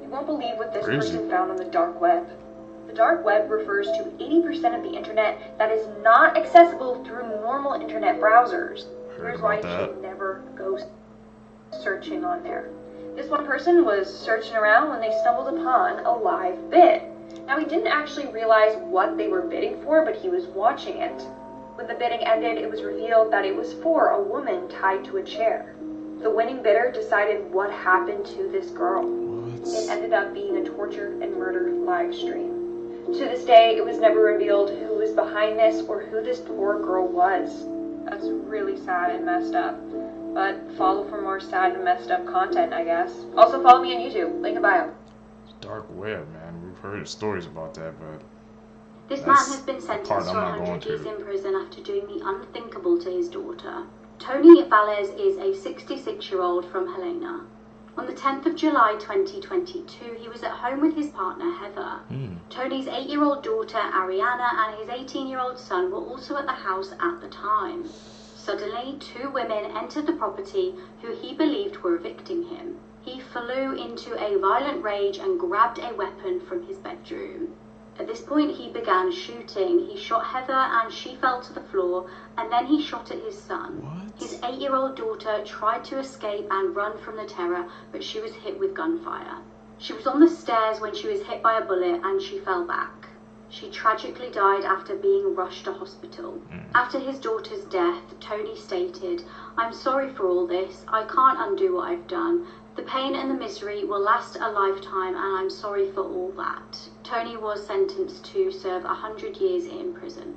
You won't believe what this person found on the dark web. The dark web refers to 80% of the internet that is not accessible through normal internet browsers. Here's why you should never go searching on there. This one person was searching around when they stumbled upon a live bid. Now, he didn't actually realize what they were bidding for, but he was watching it. When the bidding ended, it was revealed that it was for a woman tied to a chair. The winning bidder decided what happened to this girl. It ended up being a torture and murder live stream. To this day, it was never revealed who was behind this or who this poor girl was. That's really sad and messed up. But follow for more sad and messed up content, I guess. Also follow me on YouTube, link in bio. Dark web, man. We've heard stories about that, but this man has been sentenced to 100 years in prison after doing the unthinkable to his daughter. Tony Valles is a 66-year-old from Helena. On the 10th of July 2022, he was at home with his partner Heather. Tony's 8-year-old daughter Ariana and his 18-year-old son were also at the house at the time. Suddenly, 2 women entered the property who he believed were evicting him. He flew into a violent rage and grabbed a weapon from his bedroom. At this point, he began shooting. He shot Heather and she fell to the floor, and then he shot at his son. His 8-year-old daughter tried to escape and run from the terror, but she was hit with gunfire. She was on the stairs when she was hit by a bullet and she fell back. She tragically died after being rushed to hospital. After his daughter's death, Tony stated, "I'm sorry for all this. I can't undo what I've done. The pain and the misery will last a lifetime, and I'm sorry for all that." Tony was sentenced to serve 100 years in prison.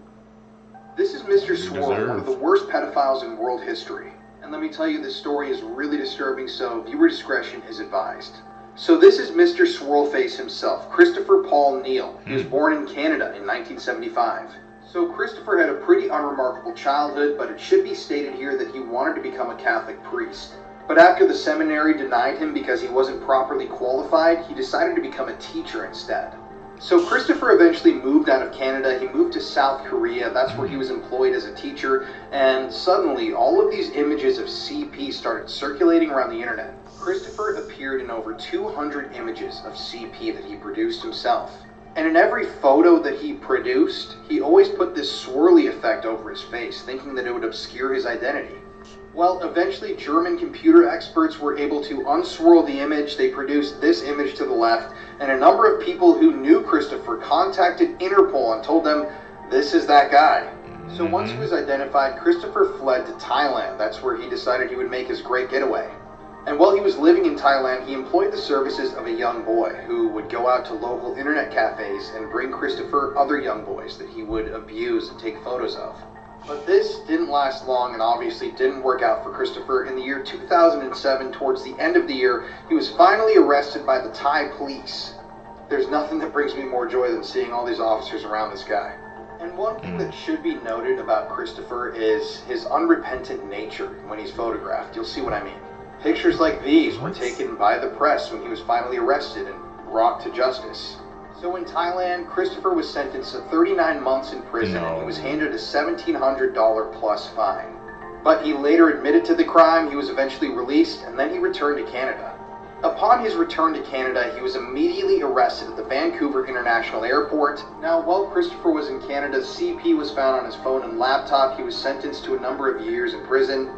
This is Mr. Swirl, one of the worst pedophiles in world history. And let me tell you, this story is really disturbing, so viewer discretion is advised. So this is Mr. Swirl Face himself, Christopher Paul Neal. He was born in Canada in 1975. So Christopher had a pretty unremarkable childhood, but it should be stated here that he wanted to become a Catholic priest. But after the seminary denied him because he wasn't properly qualified, he decided to become a teacher instead. So Christopher eventually moved out of Canada. He moved to South Korea. That's where he was employed as a teacher. And suddenly, all of these images of CP started circulating around the internet. Christopher appeared in over 200 images of CP that he produced himself. And in every photo that he produced, he always put this swirly effect over his face, thinking that it would obscure his identity. Well, eventually German computer experts were able to unswirl the image. They produced this image to the left, and a number of people who knew Christopher contacted Interpol and told them, this is that guy. So once he was identified, Christopher fled to Thailand. That's where he decided he would make his great getaway. And while he was living in Thailand, he employed the services of a young boy who would go out to local internet cafes and bring Christopher other young boys that he would abuse and take photos of. But this didn't last long and obviously didn't work out for Christopher. In the year 2007, towards the end of the year, he was finally arrested by the Thai police. There's nothing that brings me more joy than seeing all these officers around this guy. And one thing that should be noted about Christopher is his unrepentant nature when he's photographed. You'll see what I mean. Pictures like these were taken by the press when he was finally arrested and brought to justice. So in Thailand, Christopher was sentenced to 39 months in prison and he was handed a $1,700 plus fine. But he later admitted to the crime, he was eventually released, and then he returned to Canada. Upon his return to Canada, he was immediately arrested at the Vancouver International Airport. Now, while Christopher was in Canada, CP was found on his phone and laptop. He was sentenced to a number of years in prison.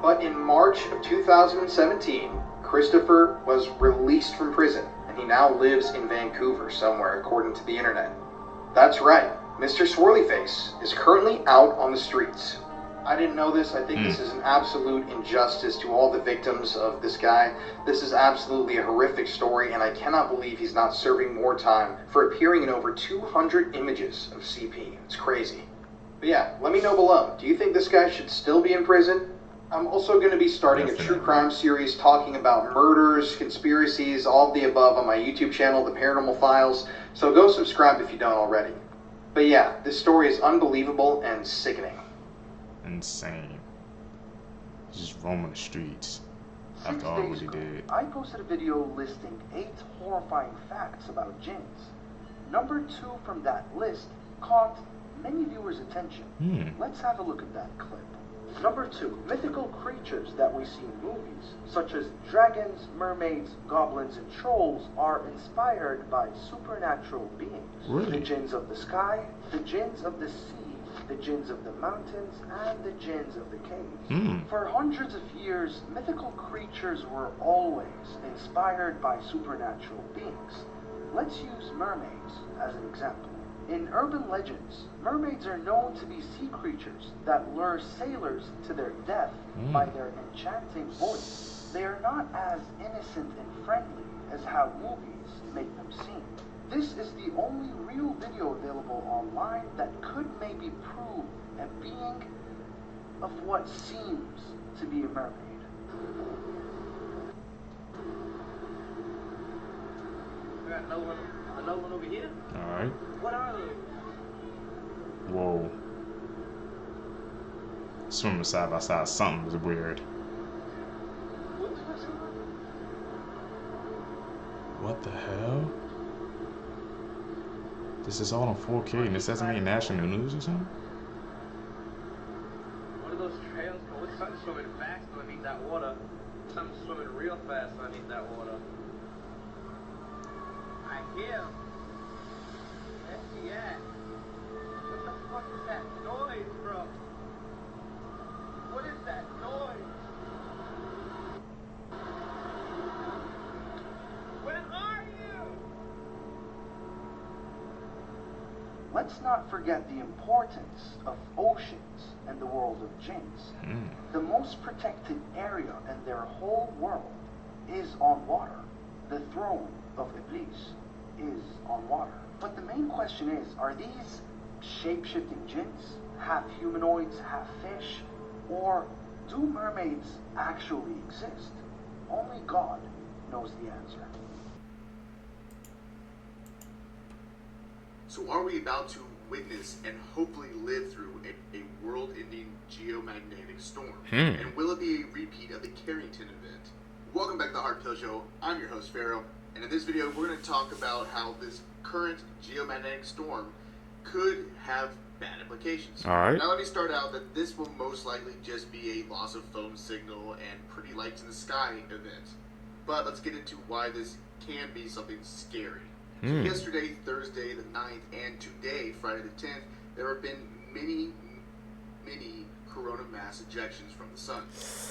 But in March of 2017, Christopher was released from prison, and he now lives in Vancouver somewhere, according to the internet. That's right, Mr. Swirly Face is currently out on the streets. I didn't know this. I think this is an absolute injustice to all the victims of this guy. This is absolutely a horrific story, and I cannot believe he's not serving more time for appearing in over 200 images of CP. It's crazy. But yeah, let me know below. Do you think this guy should still be in prison? I'm also going to be starting a true crime series talking about murders, conspiracies, all of the above on my YouTube channel, The Paranormal Files, so go subscribe if you don't already. But yeah, this story is unbelievable and sickening. Insane. Just roaming the streets after all what he did. I posted a video listing 8 horrifying facts about jinns. Number 2 from that list caught many viewers' attention. Let's have a look at that clip. Number 2, mythical creatures that we see in movies, such as dragons, mermaids, goblins, and trolls, are inspired by supernatural beings. Really? The jinns of the sky, the jinns of the sea, the jinns of the mountains, and the jinns of the caves. For hundreds of years, mythical creatures were always inspired by supernatural beings. Let's use mermaids as an example. In urban legends, mermaids are known to be sea creatures that lure sailors to their death by their enchanting voice. They are not as innocent and friendly as how movies make them seem. This is the only real video available online that could maybe prove a being of what seems to be a mermaid. We got another one over here. Alright. What are those? Whoa. Swimming side by side, something was weird. What the hell? This is all on 4K and this doesn't mean national news or something? What are those trails? Oh, it's something swimming fast underneath that water. Something swimming real fast underneath that water. I hear him. Where's he at? What the fuck is that noise, bro? What is that noise? Where are you? Let's not forget the importance of oceans in the world of jinns. The most protected area in their whole world is on water. The throne of Iblis is on water. But the main question is, are these shape-shifting jinns, half humanoids, half fish, or do mermaids actually exist? Only God knows the answer. So are we about to witness and hopefully live through a world-ending geomagnetic storm? And will it be a repeat of the Carrington event? Welcome back to the Heart Pill Show. I'm your host, Pharaoh, and in this video we're going to talk about how this current geomagnetic storm could have bad implications. Alright. Now let me start out that this will most likely just be a loss of phone signal and pretty lights in the sky event. But let's get into why this can be something scary. So yesterday, Thursday the 9th, and today, Friday the 10th, there have been many corona mass ejections from the sun.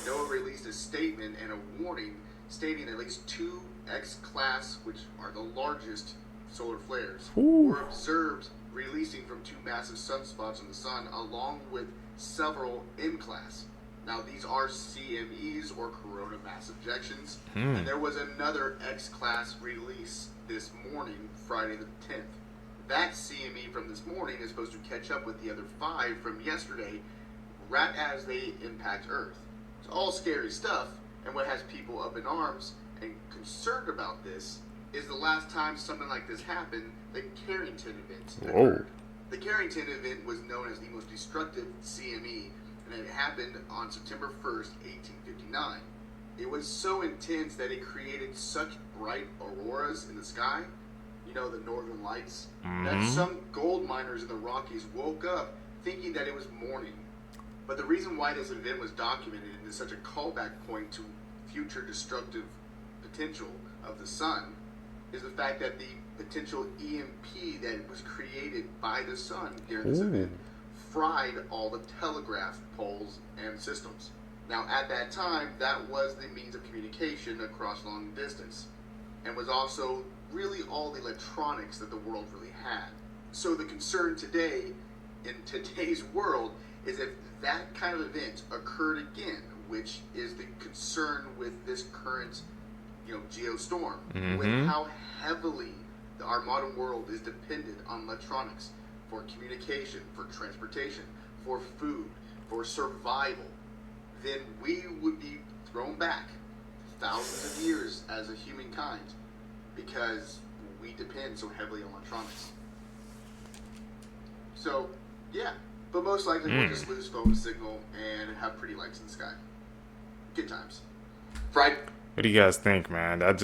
NOAA released a statement and a warning stating that at least 2 X-class, which are the largest solar flares, were observed releasing from 2 massive sunspots in the sun, along with several M-class. Now these are CMEs, or corona mass ejections, and there was another X-class release this morning, Friday the 10th. That CME from this morning is supposed to catch up with the other 5 from yesterday, right as they impact Earth. It's all scary stuff, and what has people up in arms and concerned about this is the last time something like this happened, the Carrington event occurred. The Carrington event was known as the most destructive CME, and it happened on September 1st, 1859. It was so intense that it created such bright auroras in the sky, you know, the northern lights, that some gold miners in the Rockies woke up thinking that it was morning. But the reason why this event was documented and is such a callback point to future destructive potential of the sun is the fact that the potential EMP that was created by the sun during this event fried all the telegraph poles and systems. Now, at that time, that was the means of communication across long distance, and was also really all the electronics that the world really had. So the concern today, in today's world, is if that kind of event occurred again, which is the concern with this current, geostorm, with how heavily our modern world is dependent on electronics for communication, for transportation, for food, for survival, then we would be thrown back thousands of years as a humankind because we depend so heavily on electronics. So, yeah, but most likely we'll just lose phone signal and have pretty lights in the sky. Good times. Right. What do you guys think, man? That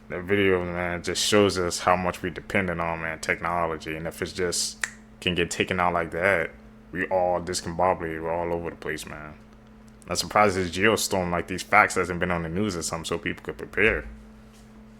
video, man, just shows us how much we dependent on, man, technology. And if it's just can get taken out like that, we all discombobulated. We're all over the place, man. I'm surprised this geostorm, like these facts, hasn't been on the news or something so people could prepare.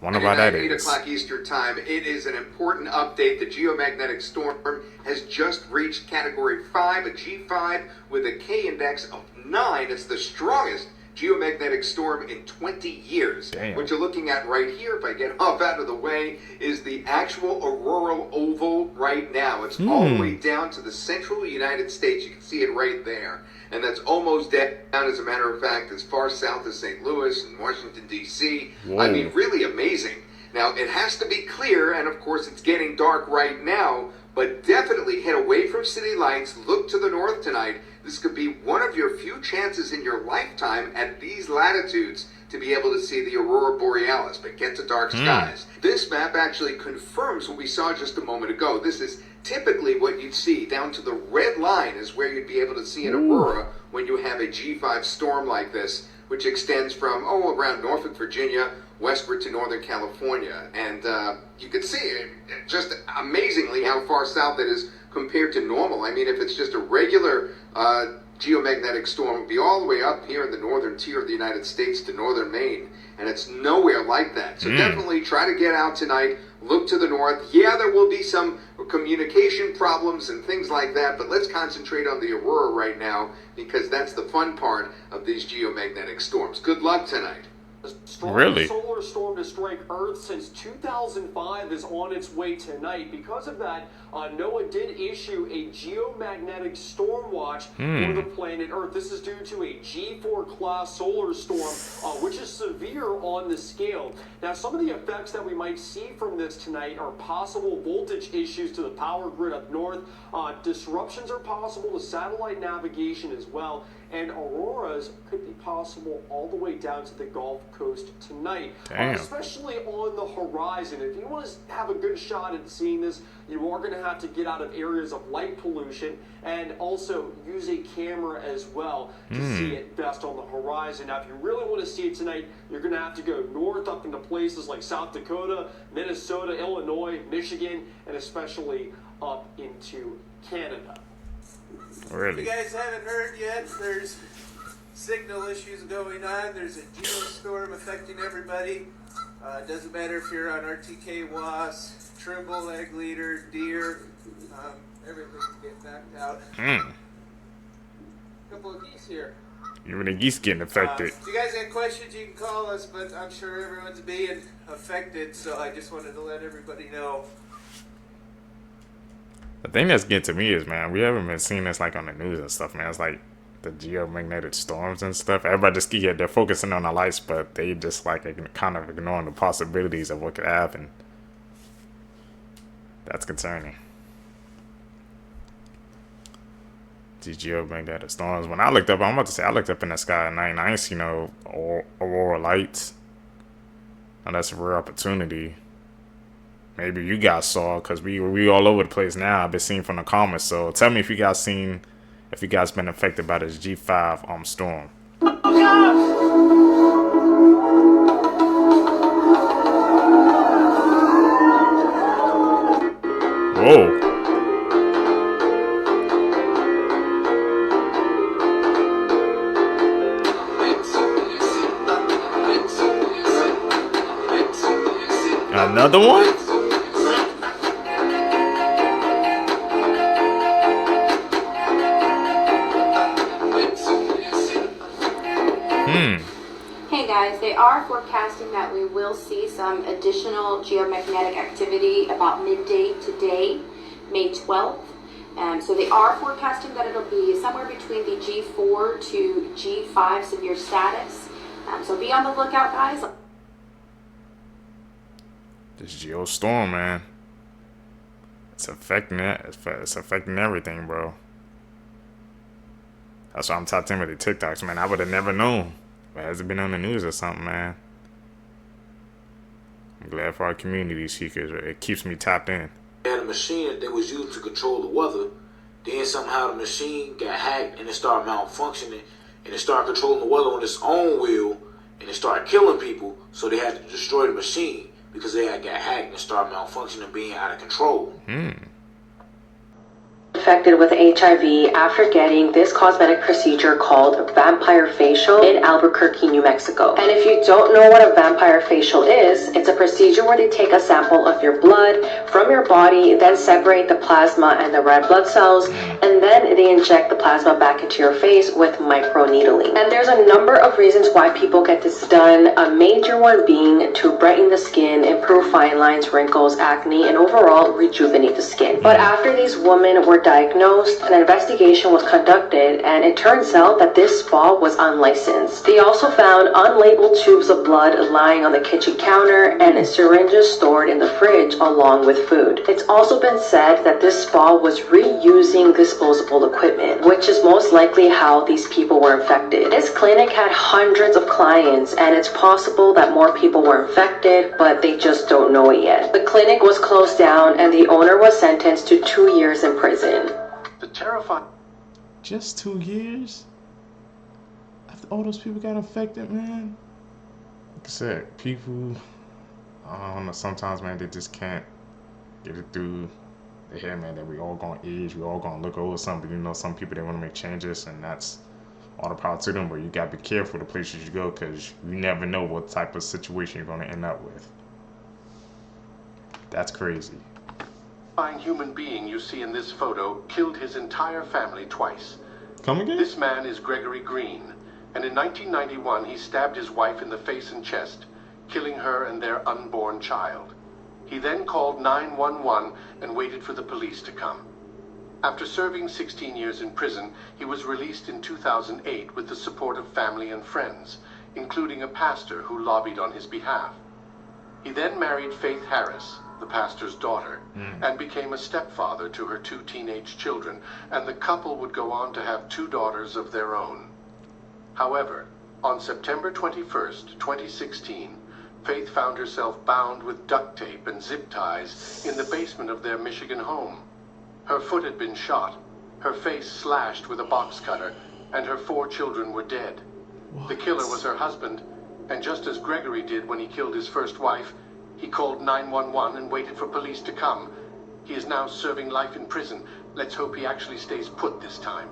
Wonder why that is. 8 o'clock Eastern time, it is an important update. The geomagnetic storm has just reached Category 5, a G5 with a K index of 9. It's the strongest geomagnetic storm in 20 years. Damn. What you're looking at right here, if I get off out of the way, is the actual auroral oval right now. It's all the way down to the central United States. You can see it right there. And that's almost down, as a matter of fact, as far south as St. Louis and Washington, D.C. I mean, really amazing. Now, it has to be clear, and of course it's getting dark right now, but definitely head away from city lights, look to the north tonight. This could be one of your few chances in your lifetime at these latitudes to be able to see the aurora borealis, but get to dark skies. This map actually confirms what we saw just a moment ago. This is typically what you'd see. Down to the red line is where you'd be able to see an aurora when you have a G5 storm like this, which extends from, around Norfolk, Virginia, westward to Northern California. And you can see it just amazingly how far south it is compared to normal. I mean, if it's just a regular geomagnetic storm, it would be all the way up here in the northern tier of the United States to northern Maine, and it's nowhere like that. So definitely try to get out tonight, look to the north. Yeah, there will be some communication problems and things like that, but let's concentrate on the aurora right now because that's the fun part of these geomagnetic storms. Good luck tonight. The strongest solar storm to strike Earth since 2005 is on its way tonight. Because of that, NOAA did issue a geomagnetic storm watch for the planet Earth. This is due to a G4 class solar storm, which is severe on the scale. Now, some of the effects that we might see from this tonight are possible voltage issues to the power grid up north. Disruptions are possible to satellite navigation as well. And auroras could be possible all the way down to the Gulf Coast tonight, especially on the horizon. If you want to have a good shot at seeing this, you are going to have to get out of areas of light pollution and also use a camera as well to see it best on the horizon. Now, if you really want to see it tonight, you're going to have to go north up into places like South Dakota, Minnesota, Illinois, Michigan, and especially up into Canada. Really? If you guys haven't heard yet, there's signal issues going on. There's a geostorm affecting everybody. It doesn't matter if you're on RTK WAS, Trimble, Egg Leader, Deer. Everything's getting knocked out. A couple of geese here. Even the geese getting affected. If you guys have questions, you can call us, but I'm sure everyone's being affected, so I just wanted to let everybody know. The thing that's getting to me is, man, we haven't been seeing this like on the news and stuff, man. It's like the geomagnetic storms and stuff. Everybody just they're focusing on the lights, but they just like kind of ignoring the possibilities of what could happen. That's concerning. These geomagnetic storms. When I looked up, I'm about to say I looked up in the sky at night and I ain't seen no aurora lights. And that's a rare opportunity. Maybe you guys saw, because we all over the place now. I've been seeing from the comments. So tell me if you guys been affected by this G5 storm. Oh, God! Whoa. Another one? Hey guys, they are forecasting that we will see some additional geomagnetic activity about midday today, May 12th. So they are forecasting that it'll be somewhere between the G4 to G5 severe status. So be on the lookout, guys. This geostorm, man. It's affecting it. It's affecting everything, bro. That's why I'm top 10 with the TikToks, man. I would have never known. But has it been on the news or something, man? I'm glad for our community seekers. It keeps me tapped in. They had a machine that was used to control the weather. Then somehow the machine got hacked and it started malfunctioning. And it started controlling the weather on its own will. And it started killing people. So they had to destroy the machine because they had got hacked and started malfunctioning, being out of control. Infected with HIV after getting this cosmetic procedure called vampire facial in Albuquerque, New Mexico. And if you don't know what a vampire facial is, it's a procedure where they take a sample of your blood from your body, then separate the plasma and the red blood cells, and then they inject the plasma back into your face with microneedling. And there's a number of reasons why people get this done, a major one being to brighten the skin, improve fine lines, wrinkles, acne, and overall rejuvenate the skin. But after these women were diagnosed, an investigation was conducted, and it turns out that this spa was unlicensed. They also found unlabeled tubes of blood lying on the kitchen counter and syringes stored in the fridge along with food. It's also been said that this spa was reusing disposable equipment, which is most likely how these people were infected. This clinic had hundreds of clients, and it's possible that more people were infected, but they just don't know it yet. The clinic was closed down, and the owner was sentenced to 2 years in prison. The terrifying. Just 2 years? After all those people got infected, man? Like I said, people, I don't know, sometimes, man, they just can't get it through their head, man, that we all gonna age, we all gonna look old or something. You know, some people, they want to make changes, and that's all the power to them, but you gotta be careful the places you go, because you never know what type of situation you're gonna end up with. That's crazy. Human being you see in this photo killed his entire family twice. Come again? This man is Gregory Green, and in 1991 he stabbed his wife in the face and chest, killing her and their unborn child. He then called 911 and waited for the police to come. After serving 16 years in prison, he was released in 2008 with the support of family and friends, including a pastor who lobbied on his behalf. He then married Faith Harris, the pastor's daughter, and became a stepfather to her 2 teenage children, and the couple would go on to have 2 daughters of their own. However, on September 21st, 2016, Faith found herself bound with duct tape and zip ties in the basement of their Michigan home. Her foot had been shot, her face slashed with a box cutter, and her 4 children were dead. The killer was her husband, and just as Gregory did when he killed his first wife, he called 911 and waited for police to come. He is now serving life in prison. Let's hope he actually stays put this time.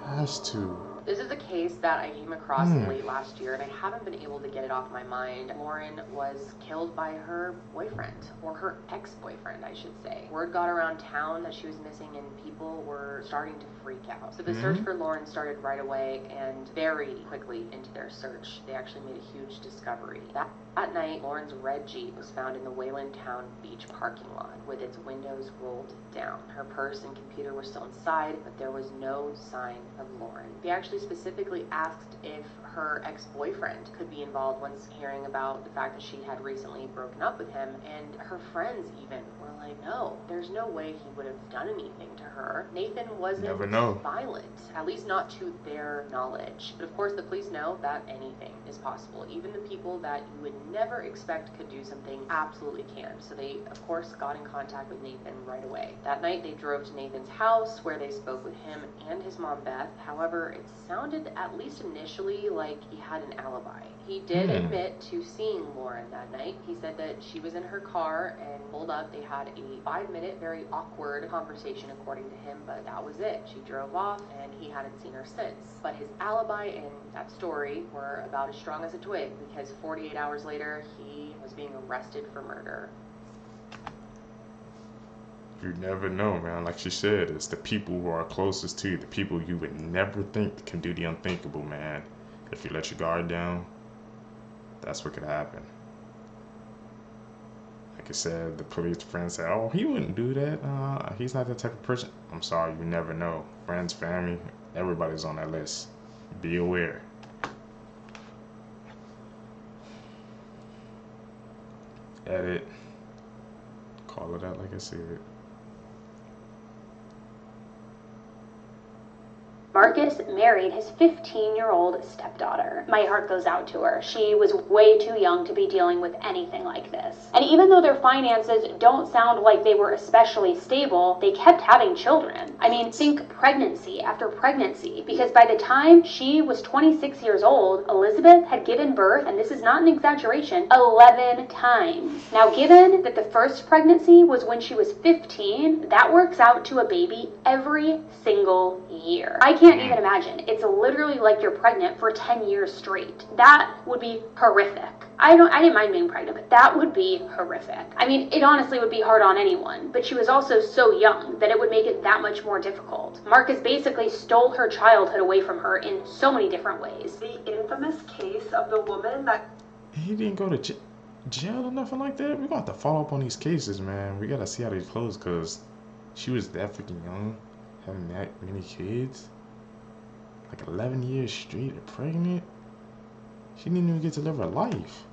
Has to. This is a case that I came across late last year, and I haven't been able to get it off my mind. Lauren was killed by her boyfriend, or her ex-boyfriend, I should say. Word got around town that she was missing, and people were starting to freak out. So the search for Lauren started right away, and very quickly into their search, they actually made a huge discovery. That night, Lauren's red Jeep was found in the Wayland Town Beach parking lot with its windows rolled down. Her purse and computer were still inside, but there was no sign of Lauren. They actually specifically asked if her ex-boyfriend could be involved once hearing about the fact that she had recently broken up with him, and her friends even were like, no, there's no way he would have done anything to her. Nathan wasn't violent, at least not to their knowledge. But of course the police know that anything is possible. Even the people that you would never expect could do something absolutely can. So they of course got in contact with Nathan right away. That night they drove to Nathan's house where they spoke with him and his mom Beth. However, it's sounded, at least initially, like he had an alibi. He did admit to seeing Lauren that night. He said that she was in her car and pulled up. They had a 5-minute, very awkward conversation, according to him, but that was it. She drove off, and he hadn't seen her since. But his alibi and that story were about as strong as a twig, because 48 hours later, he was being arrested for murder. You never know, man. Like she said, it's the people who are closest to you, the people you would never think can do the unthinkable, man. If you let your guard down, that's what could happen. Like I said, the police friend said, oh, he wouldn't do that. He's not that type of person. I'm sorry, you never know. Friends, family, everybody's on that list. Be aware. Edit. Call it out like I said. Marcus married his 15-year-old stepdaughter. My heart goes out to her. She was way too young to be dealing with anything like this. And even though their finances don't sound like they were especially stable, they kept having children. I mean, think pregnancy after pregnancy, because by the time she was 26 years old, Elizabeth had given birth, and this is not an exaggeration, 11 times. Now, given that the first pregnancy was when she was 15, that works out to a baby every single year. I can't even imagine. It's literally like you're pregnant for 10 years straight. That would be horrific. I didn't mind being pregnant, but that would be horrific. I mean, it honestly would be hard on anyone, but she was also so young that it would make it that much more difficult. Marcus basically stole her childhood away from her in so many different ways. The infamous case of the woman that... He didn't go to jail or nothing like that? We're going to have to follow up on these cases, man. We got to see how these close, because she was that freaking young, having that many kids. Like 11 years straight, pregnant. She didn't even get to live her life.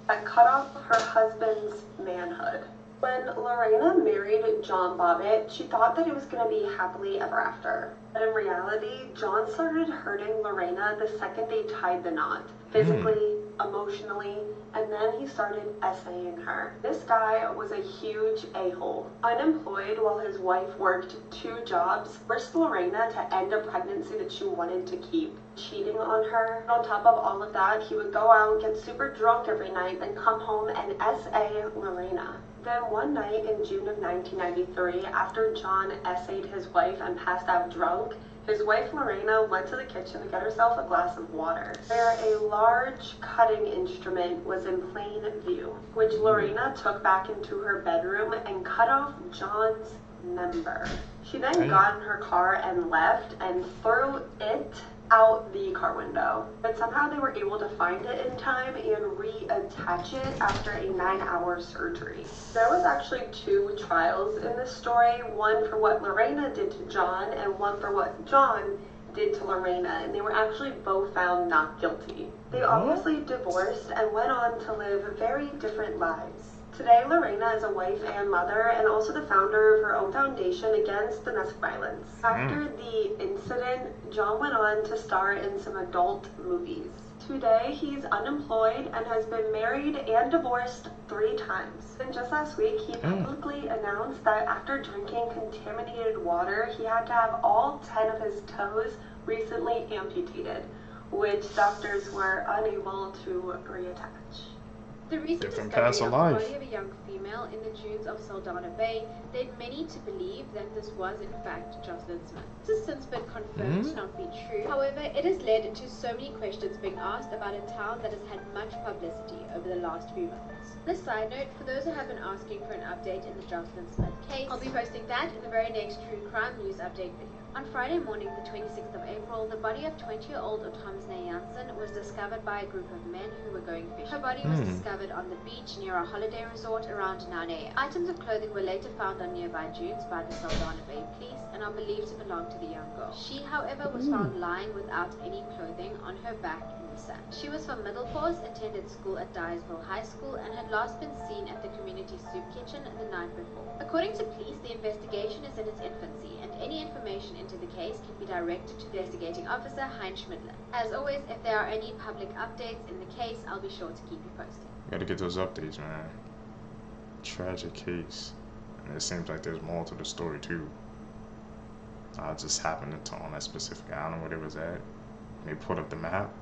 That cut off her husband's manhood. When Lorena married John Bobbitt, she thought that it was going to be happily ever after. But in reality, John started hurting Lorena the second they tied the knot. Physically, emotionally, and then he started essaying her. This guy was a huge a-hole. Unemployed while his wife worked 2 jobs, forced Lorena to end a pregnancy that she wanted to keep. Cheating on her. On top of all of that, he would go out, get super drunk every night, then come home and essay Lorena. Then one night in June of 1993, after John essayed his wife and passed out drunk, his wife Lorena went to the kitchen to get herself a glass of water, where a large cutting instrument was in plain view, which Lorena took back into her bedroom and cut off John's member. She then got in her car and left and threw it out the car window. But somehow they were able to find it in time and reattach it after a 9-hour surgery. There was actually 2 trials in this story, one for what Lorena did to John and one for what John did to Lorena, and they were actually both found not guilty. They obviously divorced and went on to live very different lives. Today, Lorena is a wife and mother, and also the founder of her own foundation against domestic violence. After the incident, John went on to star in some adult movies. Today, he's unemployed and has been married and divorced 3 times. And just last week, he publicly announced that after drinking contaminated water, he had to have all 10 of his toes recently amputated, which doctors were unable to reattach. The recent discovery of the body of a young female in the dunes of Saldanha Bay led many to believe that this was in fact Jocelyn Smith. This has since been confirmed to not be true. However, it has led to so many questions being asked about a town that has had much publicity over the last few months. On a side note, for those who have been asking for an update in the Jocelyn Smith case, I'll be posting that in the very next True Crime News Update video. On Friday morning, the 26th of April, the body of 20-year-old Tom Nansen was discovered by a group of men who were going fishing. Her body was discovered on the beach near a holiday resort around 9 a.m. Items of clothing were later found on nearby dunes by the Saldanha Bay police and are believed to belong to the young girl. She, however, was found lying without any clothing on her back in the sand. She was from Middle Course, attended school at Dyersville High School, and had last been seen at the community soup kitchen the night before. According to police, the investigation is in its infancy, and any information into the case can be directed to the investigating officer, Heinz Schmidlin. As always, if there are any public updates in the case, I'll be sure to keep you posted. Gotta get those updates, man. Tragic case. And it seems like there's more to the story, too. I just happened to on that specific. I don't know where it was at. They put up the map.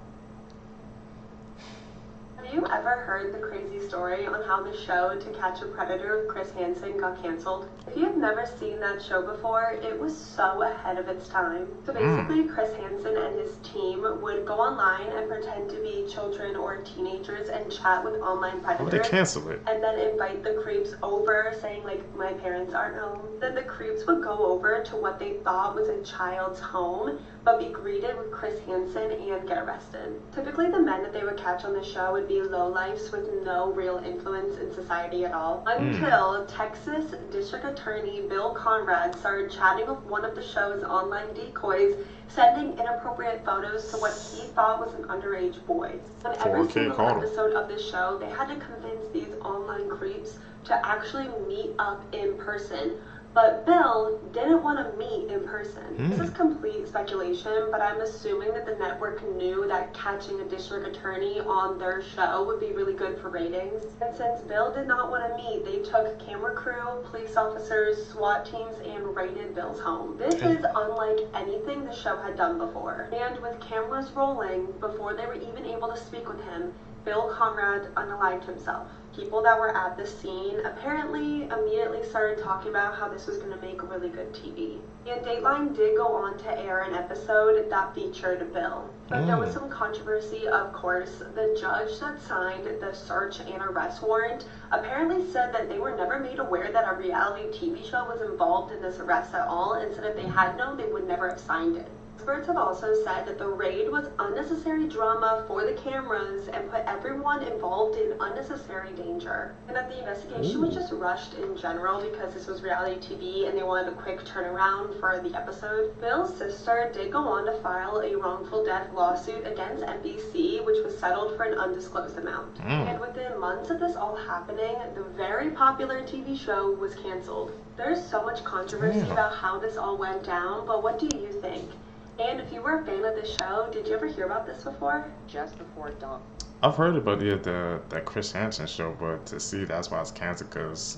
Have you ever heard the crazy story on how the show To Catch a Predator with Chris Hansen got canceled? If you've never seen that show before, it was so ahead of its time. So basically, Chris Hansen and his team would go online and pretend to be children or teenagers and chat with online predators. Oh, they cancel it. And then invite the creeps over, saying like, my parents aren't home. Then the creeps would go over to what they thought was a child's home, but be greeted with Chris Hansen and get arrested. Typically, the men that they would catch on the show would be lowlifes with no real influence in society at all. Until Texas District Attorney Bill Conrad started chatting with one of the show's online decoys, sending inappropriate photos to what he thought was an underage boy. On every single episode of the show, they had to convince these online creeps to actually meet up in person. But Bill didn't want to meet in person. This is complete speculation, but I'm assuming that the network knew that catching a district attorney on their show would be really good for ratings. And since Bill did not want to meet, they took camera crew, police officers, SWAT teams, and raided Bill's home. This is unlike anything the show had done before. And with cameras rolling, before they were even able to speak with him, Bill Conrad unalived himself. People that were at the scene apparently immediately started talking about how this was going to make really good TV. And Dateline did go on to air an episode that featured Bill. But there was some controversy, of course. The judge that signed the search and arrest warrant apparently said that they were never made aware that a reality TV show was involved in this arrest at all, and said if they had known, they would never have signed it. Experts have also said that the raid was unnecessary drama for the cameras and put everyone involved in unnecessary danger. And that the investigation was just rushed in general because this was reality TV and they wanted a quick turnaround for the episode. Bill's sister did go on to file a wrongful death lawsuit against NBC, which was settled for an undisclosed amount. And within months of this all happening, the very popular TV show was canceled. There's so much controversy about how this all went down, but what do you think? And if you were a fan of this show, did you ever hear about this before? Just before dawn. I've heard about the Chris Hansen show, but to see that's why it's canceled, because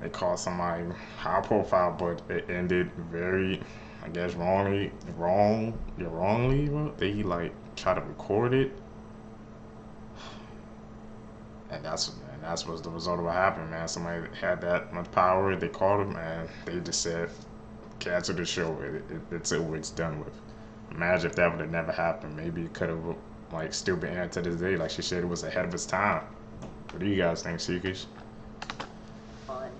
they called somebody high profile, but it ended very, I guess, wrongly. They like try to record it, and that's what's the result of what happened, man. Somebody had that much power. They called him, and they just said, cancel the show. It's over. It's done with. Imagine if that would have never happened. Maybe it could have like still been aired to this day. Like she said, it was ahead of its time. What do you guys think, Seekers?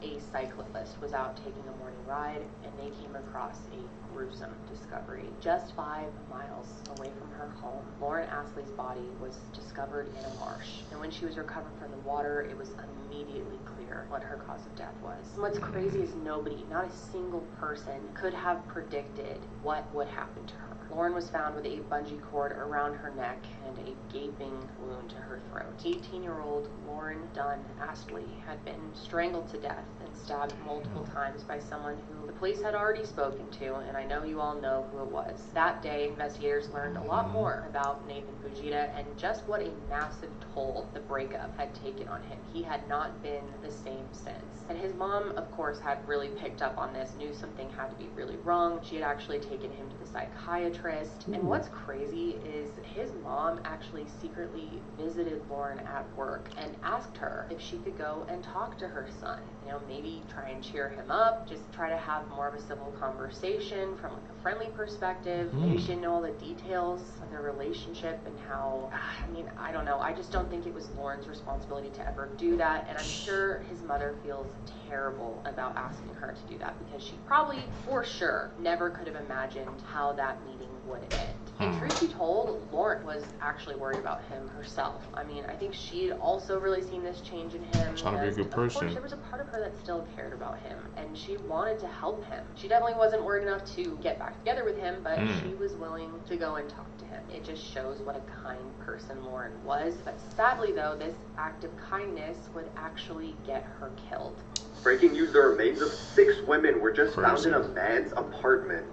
A cyclist was out taking a morning ride, and they came across a gruesome discovery. Just 5 miles away from her home, Lauren Astley's body was discovered in a marsh. And when she was recovered from the water, it was immediately clear what her cause of death was. And what's crazy is nobody, not a single person, could have predicted what would happen to her. Lauren was found with a bungee cord around her neck and a gaping wound to her throat. 18-year-old Lauren Dunn Astley had been strangled to death and stabbed multiple times by someone who the police had already spoken to, and I know you all know who it was. That day, investigators learned a lot more about Nathan Fujita and just what a massive toll the breakup had taken on him. He had not been the same since. And his mom, of course, had really picked up on this, knew something had to be really wrong. She had actually taken him to the psychiatrist. And what's crazy is his mom actually secretly visited Lauren at work and asked her if she could go and talk to her son. You know, maybe try and cheer him up, just try to have more of a civil conversation from like a friendly perspective. Maybe she didn't know all the details of their relationship and how, I mean, I don't know. I just don't think it was Lauren's responsibility to ever do that. And I'm sure his mother feels terrible about asking her to do that because she probably, for sure, never could have imagined how that meeting would end. And truth be told, Lauren was actually worried about him herself. I mean, I think she'd also really seen this change in him. Trying to be a good person. Of course, there was a part of her that still cared about him, and she wanted to help him. She definitely wasn't worried enough to get back together with him, but she was willing to go and talk to him. It just shows what a kind person Lauren was. But sadly, though, this act of kindness would actually get her killed. Breaking news, the remains of 6 women were just found in a man's apartment.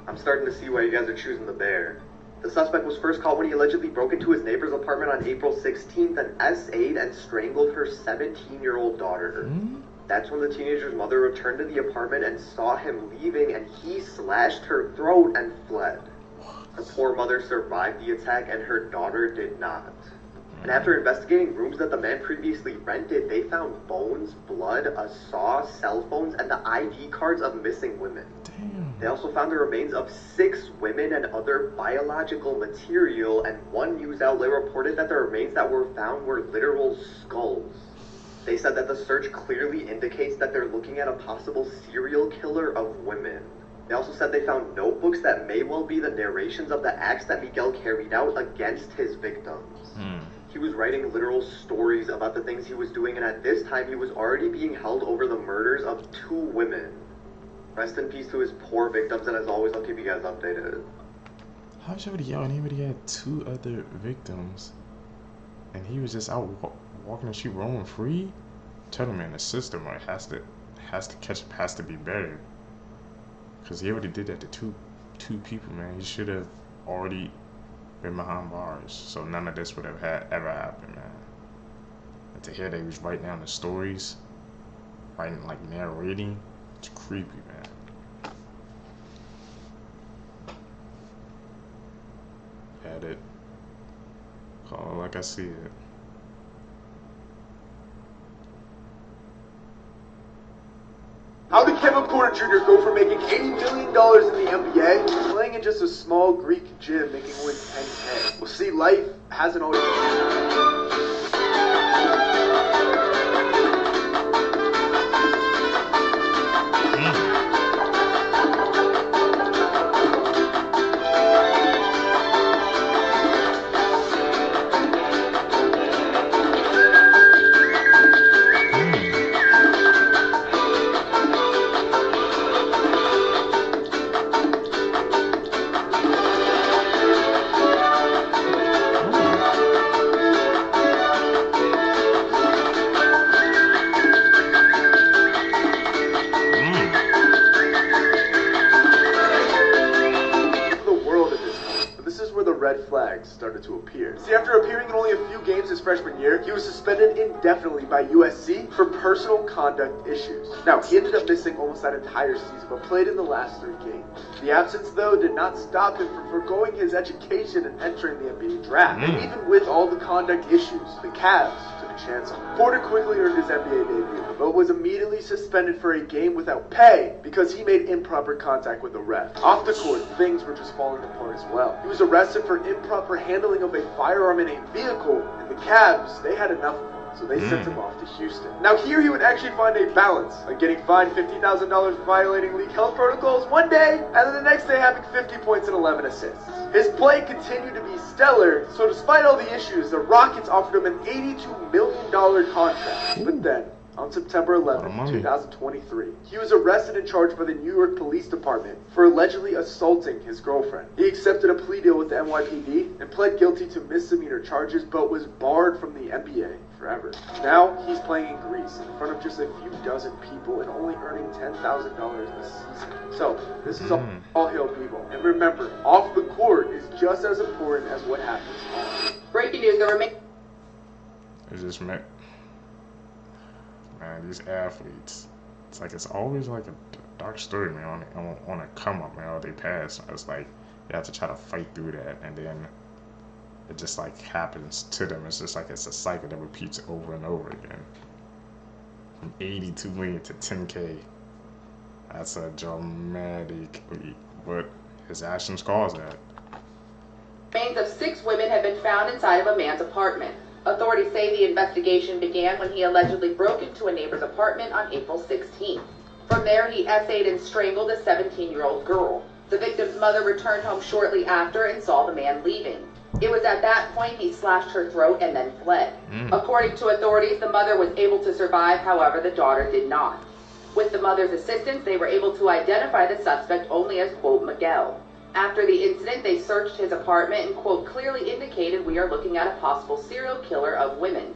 I'm starting to see why you guys are choosing the bear. The suspect was first caught when he allegedly broke into his neighbor's apartment on April 16th and essayed and strangled her 17-year-old daughter. That's when the teenager's mother returned to the apartment and saw him leaving, and he slashed her throat and fled. The poor mother survived the attack and her daughter did not. And after investigating rooms that the man previously rented, they found bones, blood, a saw, cell phones, and the ID cards of missing women. Damn. They also found the remains of 6 women and other biological material, and one news outlet reported that the remains that were found were literal skulls. They said that the search clearly indicates that they're looking at a possible serial killer of women. They also said they found notebooks that may well be the narrations of the acts that Miguel carried out against his victims. He was writing literal stories about the things he was doing, and at this time he was already being held over the murders of 2 women. Rest in peace to his poor victims, and as always, I'll keep you guys updated. How should he already had 2 other victims, and he was just out walking the street roaming free? Tell him, man, the system has to catch him, has to be better. Cause he already did that to two people, man. He should have already been behind bars, so none of this would have ever happened, man. And to hear they was writing down the stories, writing like narrating, it's creepy, man. Had it. Call it like I see it. How did Kevin Porter Jr. go from making $80 million in the NBA to playing in just a small Greek gym making only $10K? Well, see, life hasn't always been. Started to appear. See, after appearing in only a few games his freshman year, he was suspended indefinitely by USC for personal conduct issues. Now, he ended up missing almost that entire season, but played in the last 3 games. The absence, though, did not stop him from forgoing his education and entering the NBA draft. And even with all the conduct issues, the Cavs took a chance on him. Porter quickly earned his NBA debut, but was immediately suspended for a game without pay because he made improper contact with the ref. Off the court, things were just falling apart as well. He was arrested for improper handling of a firearm in a vehicle, and the Cavs, they had enough of him, so they sent him off to Houston. Now here he would actually find a balance, like getting fined $50,000 for violating league health protocols one day, and then the next day having 50 points and 11 assists. His play continued to be stellar, so despite all the issues, the Rockets offered him an $82 million contract. But then, on September 11, 2023, he was arrested and charged by the New York Police Department for allegedly assaulting his girlfriend. He accepted a plea deal with the NYPD and pled guilty to misdemeanor charges, but was barred from the NBA forever. Now, he's playing in Greece in front of just a few dozen people and only earning $10,000 a season. So, this is all hail people. And remember, off the court is just as important as what happens on. Breaking news, the remain... It's just man, these athletes, it's like it's always like a dark story, man, on a come up, man, or they pass. It's like you have to try to fight through that, and then it just like happens to them. It's just like it's a cycle that repeats over and over again. From 82 million to 10K. That's a dramatic leap, but his actions caused that. Remains of 6 women have been found inside of a man's apartment. Authorities say the investigation began when he allegedly broke into a neighbor's apartment on April 16th. From there, he essayed and strangled a 17-year-old girl. The victim's mother returned home shortly after and saw the man leaving. It was at that point he slashed her throat and then fled. According to authorities, the mother was able to survive, however, the daughter did not. With the mother's assistance, they were able to identify the suspect only as, quote, Miguel. After the incident, they searched his apartment and, quote, clearly indicated we are looking at a possible serial killer of women.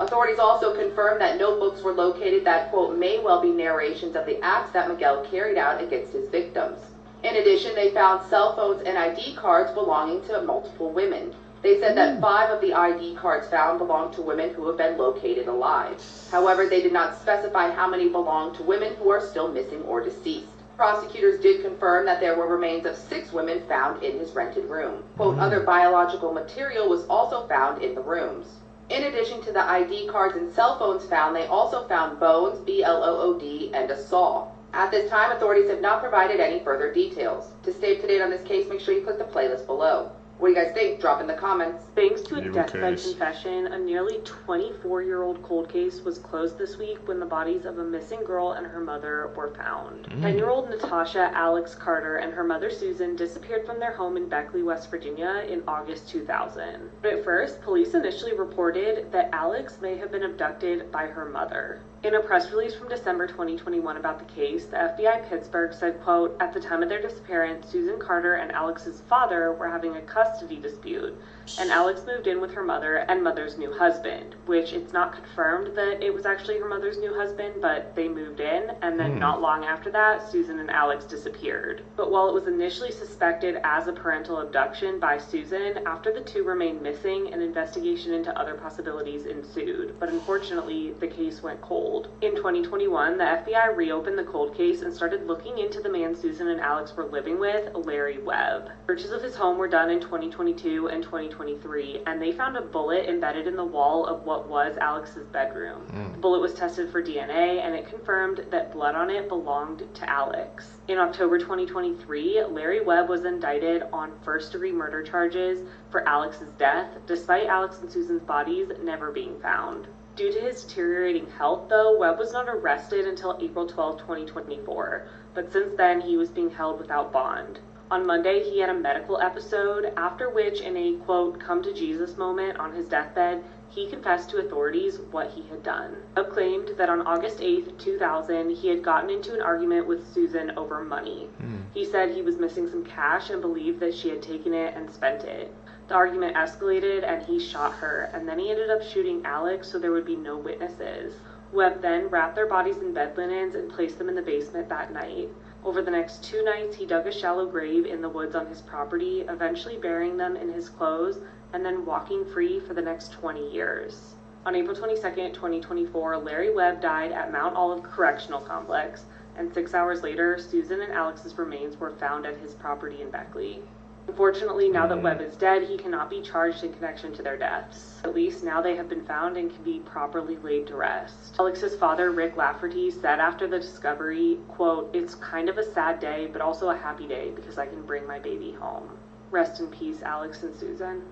Authorities also confirmed that notebooks were located that, quote, may well be narrations of the acts that Miguel carried out against his victims. In addition, they found cell phones and ID cards belonging to multiple women. They said that 5 of the ID cards found belonged to women who have been located alive. However, they did not specify how many belonged to women who are still missing or deceased. Prosecutors did confirm that there were remains of 6 women found in his rented room. Quote, other biological material was also found in the rooms. In addition to the ID cards and cell phones found, they also found bones, BLOOD, and a saw. At this time, authorities have not provided any further details. To stay up to date on this case, make sure you click the playlist below. What do you guys think? Drop in the comments. Thanks to a deathbed confession, a nearly 24-year-old cold case was closed this week when the bodies of a missing girl and her mother were found. 10-year-old Natasha Alex Carter and her mother Susan disappeared from their home in Beckley, West Virginia in August 2000. But at first, police initially reported that Alex may have been abducted by her mother. In a press release from December 2021 about the case, the FBI Pittsburgh said, quote, at the time of their disappearance, Susan Carter and Alex's father were having a custody dispute, and Alex moved in with her mother and mother's new husband, which it's not confirmed that it was actually her mother's new husband, but they moved in, and then not long after that, Susan and Alex disappeared. But while it was initially suspected as a parental abduction by Susan, after the two remained missing, an investigation into other possibilities ensued, but unfortunately, the case went cold. In 2021, the FBI reopened the cold case and started looking into the man Susan and Alex were living with, Larry Webb. Searches of his home were done in 2022 and 2023, and they found a bullet embedded in the wall of what was Alex's bedroom. The bullet was tested for DNA, and it confirmed that blood on it belonged to Alex. In October 2023, Larry Webb was indicted on first-degree murder charges for Alex's death, despite Alex and Susan's bodies never being found. Due to his deteriorating health, though, Webb was not arrested until April 12, 2024, but since then he was being held without bond. On Monday, he had a medical episode, after which, in a, quote, come-to-Jesus moment on his deathbed, he confessed to authorities what he had done. Webb claimed that on August 8, 2000, he had gotten into an argument with Susan over money. He said he was missing some cash and believed that she had taken it and spent it. The argument escalated and he shot her, and then he ended up shooting Alex so there would be no witnesses. Webb then wrapped their bodies in bed linens and placed them in the basement that night. Over the next 2 nights, he dug a shallow grave in the woods on his property, eventually burying them in his clothes and then walking free for the next 20 years. On April 22, 2024, Larry Webb died at Mount Olive Correctional Complex, and 6 hours later, Susan and Alex's remains were found at his property in Beckley. Unfortunately, now that Webb is dead, he cannot be charged in connection to their deaths. At least now they have been found and can be properly laid to rest. Alex's father, Rick Lafferty, said after the discovery, quote, it's kind of a sad day, but also a happy day because I can bring my baby home. Rest in peace, Alex and Susan.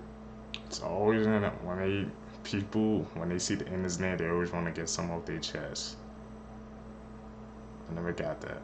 It's always in it when they see the end is near, they always want to get some off their chest. I never got that.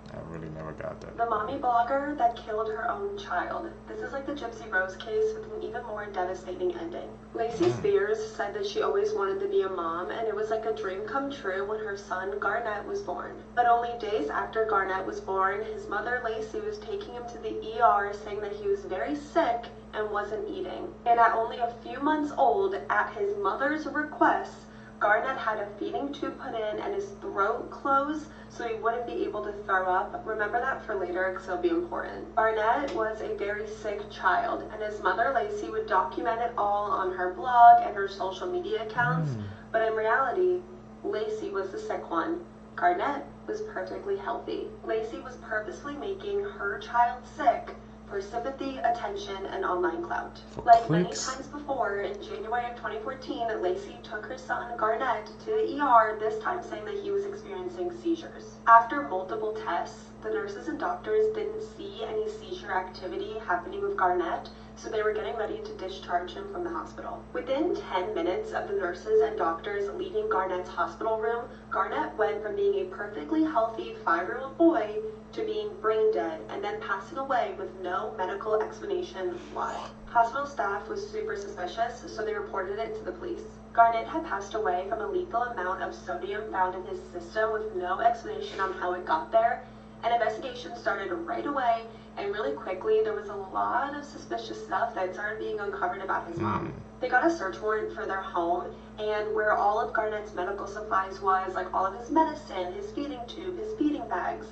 I really never got that. The mommy blogger that killed her own child. This is like the Gypsy Rose case with an even more devastating ending. Lacey Spears said that she always wanted to be a mom, and it was like a dream come true when her son Garnett was born. But only days after Garnett was born, his mother Lacey was taking him to the ER saying that he was very sick and wasn't eating. And at only a few months old, at his mother's request, Garnett had a feeding tube put in and his throat closed so he wouldn't be able to throw up. Remember that for later because it'll be important. Garnett was a very sick child, and his mother Lacey would document it all on her blog and her social media accounts, but in reality, Lacey was the sick one. Garnett was perfectly healthy. Lacey was purposely making her child sick for sympathy, attention, and online clout. Like many times before, in January of 2014, Lacey took her son Garnett to the ER, this time saying that he was experiencing seizures. After multiple tests, the nurses and doctors didn't see any seizure activity happening with Garnett, so they were getting ready to discharge him from the hospital. Within 10 minutes of the nurses and doctors leaving Garnett's hospital room, Garnett went from being a perfectly healthy 5-year-old boy to being brain dead and then passing away with no medical explanation why. Hospital staff was super suspicious, so they reported it to the police. Garnett had passed away from a lethal amount of sodium found in his system with no explanation on how it got there. An investigation started right away, and really quickly there was a lot of suspicious stuff that started being uncovered about his mom. They got a search warrant for their home, and where all of Garnett's medical supplies was, like all of his medicine, his feeding tube, his feeding bags,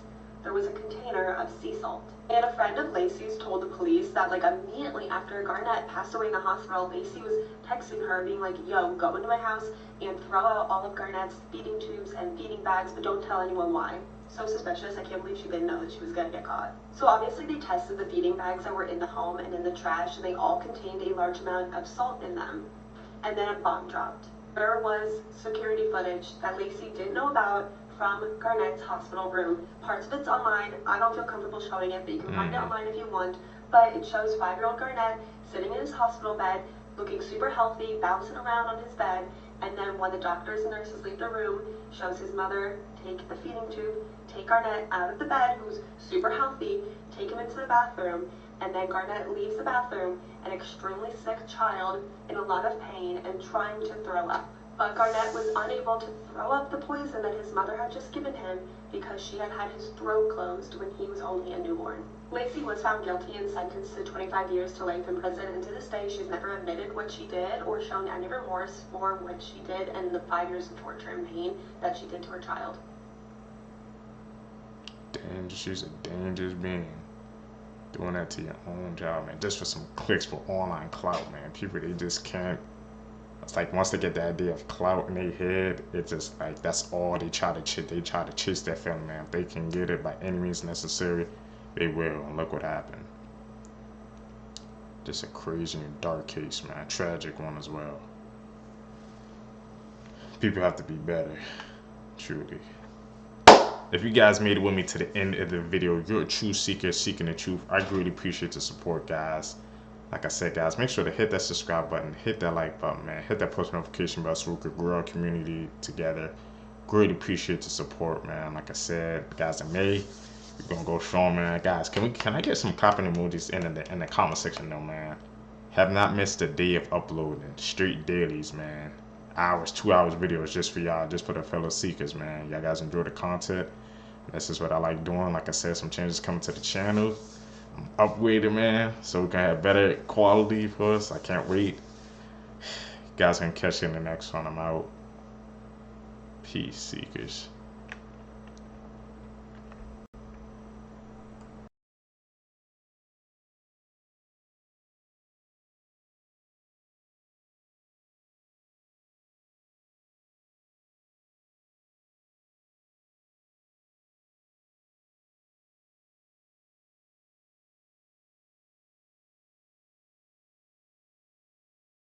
there was a container of sea salt. And a friend of Lacey's told the police that like immediately after Garnett passed away in the hospital, Lacey was texting her being like, yo, go into my house and throw out all of Garnett's feeding tubes and feeding bags, but don't tell anyone why. So suspicious, I can't believe she didn't know that she was gonna get caught. So obviously they tested the feeding bags that were in the home and in the trash, and they all contained a large amount of salt in them. And then a bomb dropped. There was security footage that Lacey didn't know about from Garnett's hospital room. Parts of it's online. I don't feel comfortable showing it, but you can find it online if you want. But it shows 5-year-old Garnett sitting in his hospital bed, looking super healthy, bouncing around on his bed. And then when the doctors and nurses leave the room, shows his mother take the feeding tube, take Garnett out of the bed, who's super healthy, take him into the bathroom, and then Garnett leaves the bathroom, an extremely sick child in a lot of pain and trying to throw up. But Garnett was unable to throw up the poison that his mother had just given him because she had had his throat closed when he was only a newborn. Lacey was found guilty and sentenced to 25 years to life in prison, and to this day she's never admitted what she did or shown any remorse for what she did and the 5 years of torture and pain that she did to her child. Dangerous, she's a dangerous being. Doing that to your own job, man. Just for some clicks, for online clout, man. People, they just can't. It's like once they get the idea of clout in their head, it's just like that's all they try to chase. They try to chase that feeling, man. If they can get it by any means necessary, they will. And look what happened. Just a crazy and dark case, man. Tragic one as well. People have to be better, truly. If you guys made it with me to the end of the video, you're a true seeker seeking the truth. I greatly appreciate the support, guys. Like I said, guys, make sure to hit that subscribe button, hit that like button, man. Hit that post notification bell so we could grow our community together. Greatly appreciate the support, man. Like I said, guys, in May, we're gonna go strong, man. Guys, can I get some clapping emojis in the comment section, though, man? Have not missed a day of uploading. Straight dailies, man. Hours, 2 hours videos just for y'all, just for the fellow seekers, man. Y'all guys enjoy the content. This is what I like doing. Like I said, some changes coming to the channel. I'm upgrading, man, so we can have better quality for us. I can't wait. You guys can catch you in the next one. I'm out. Peace, seekers.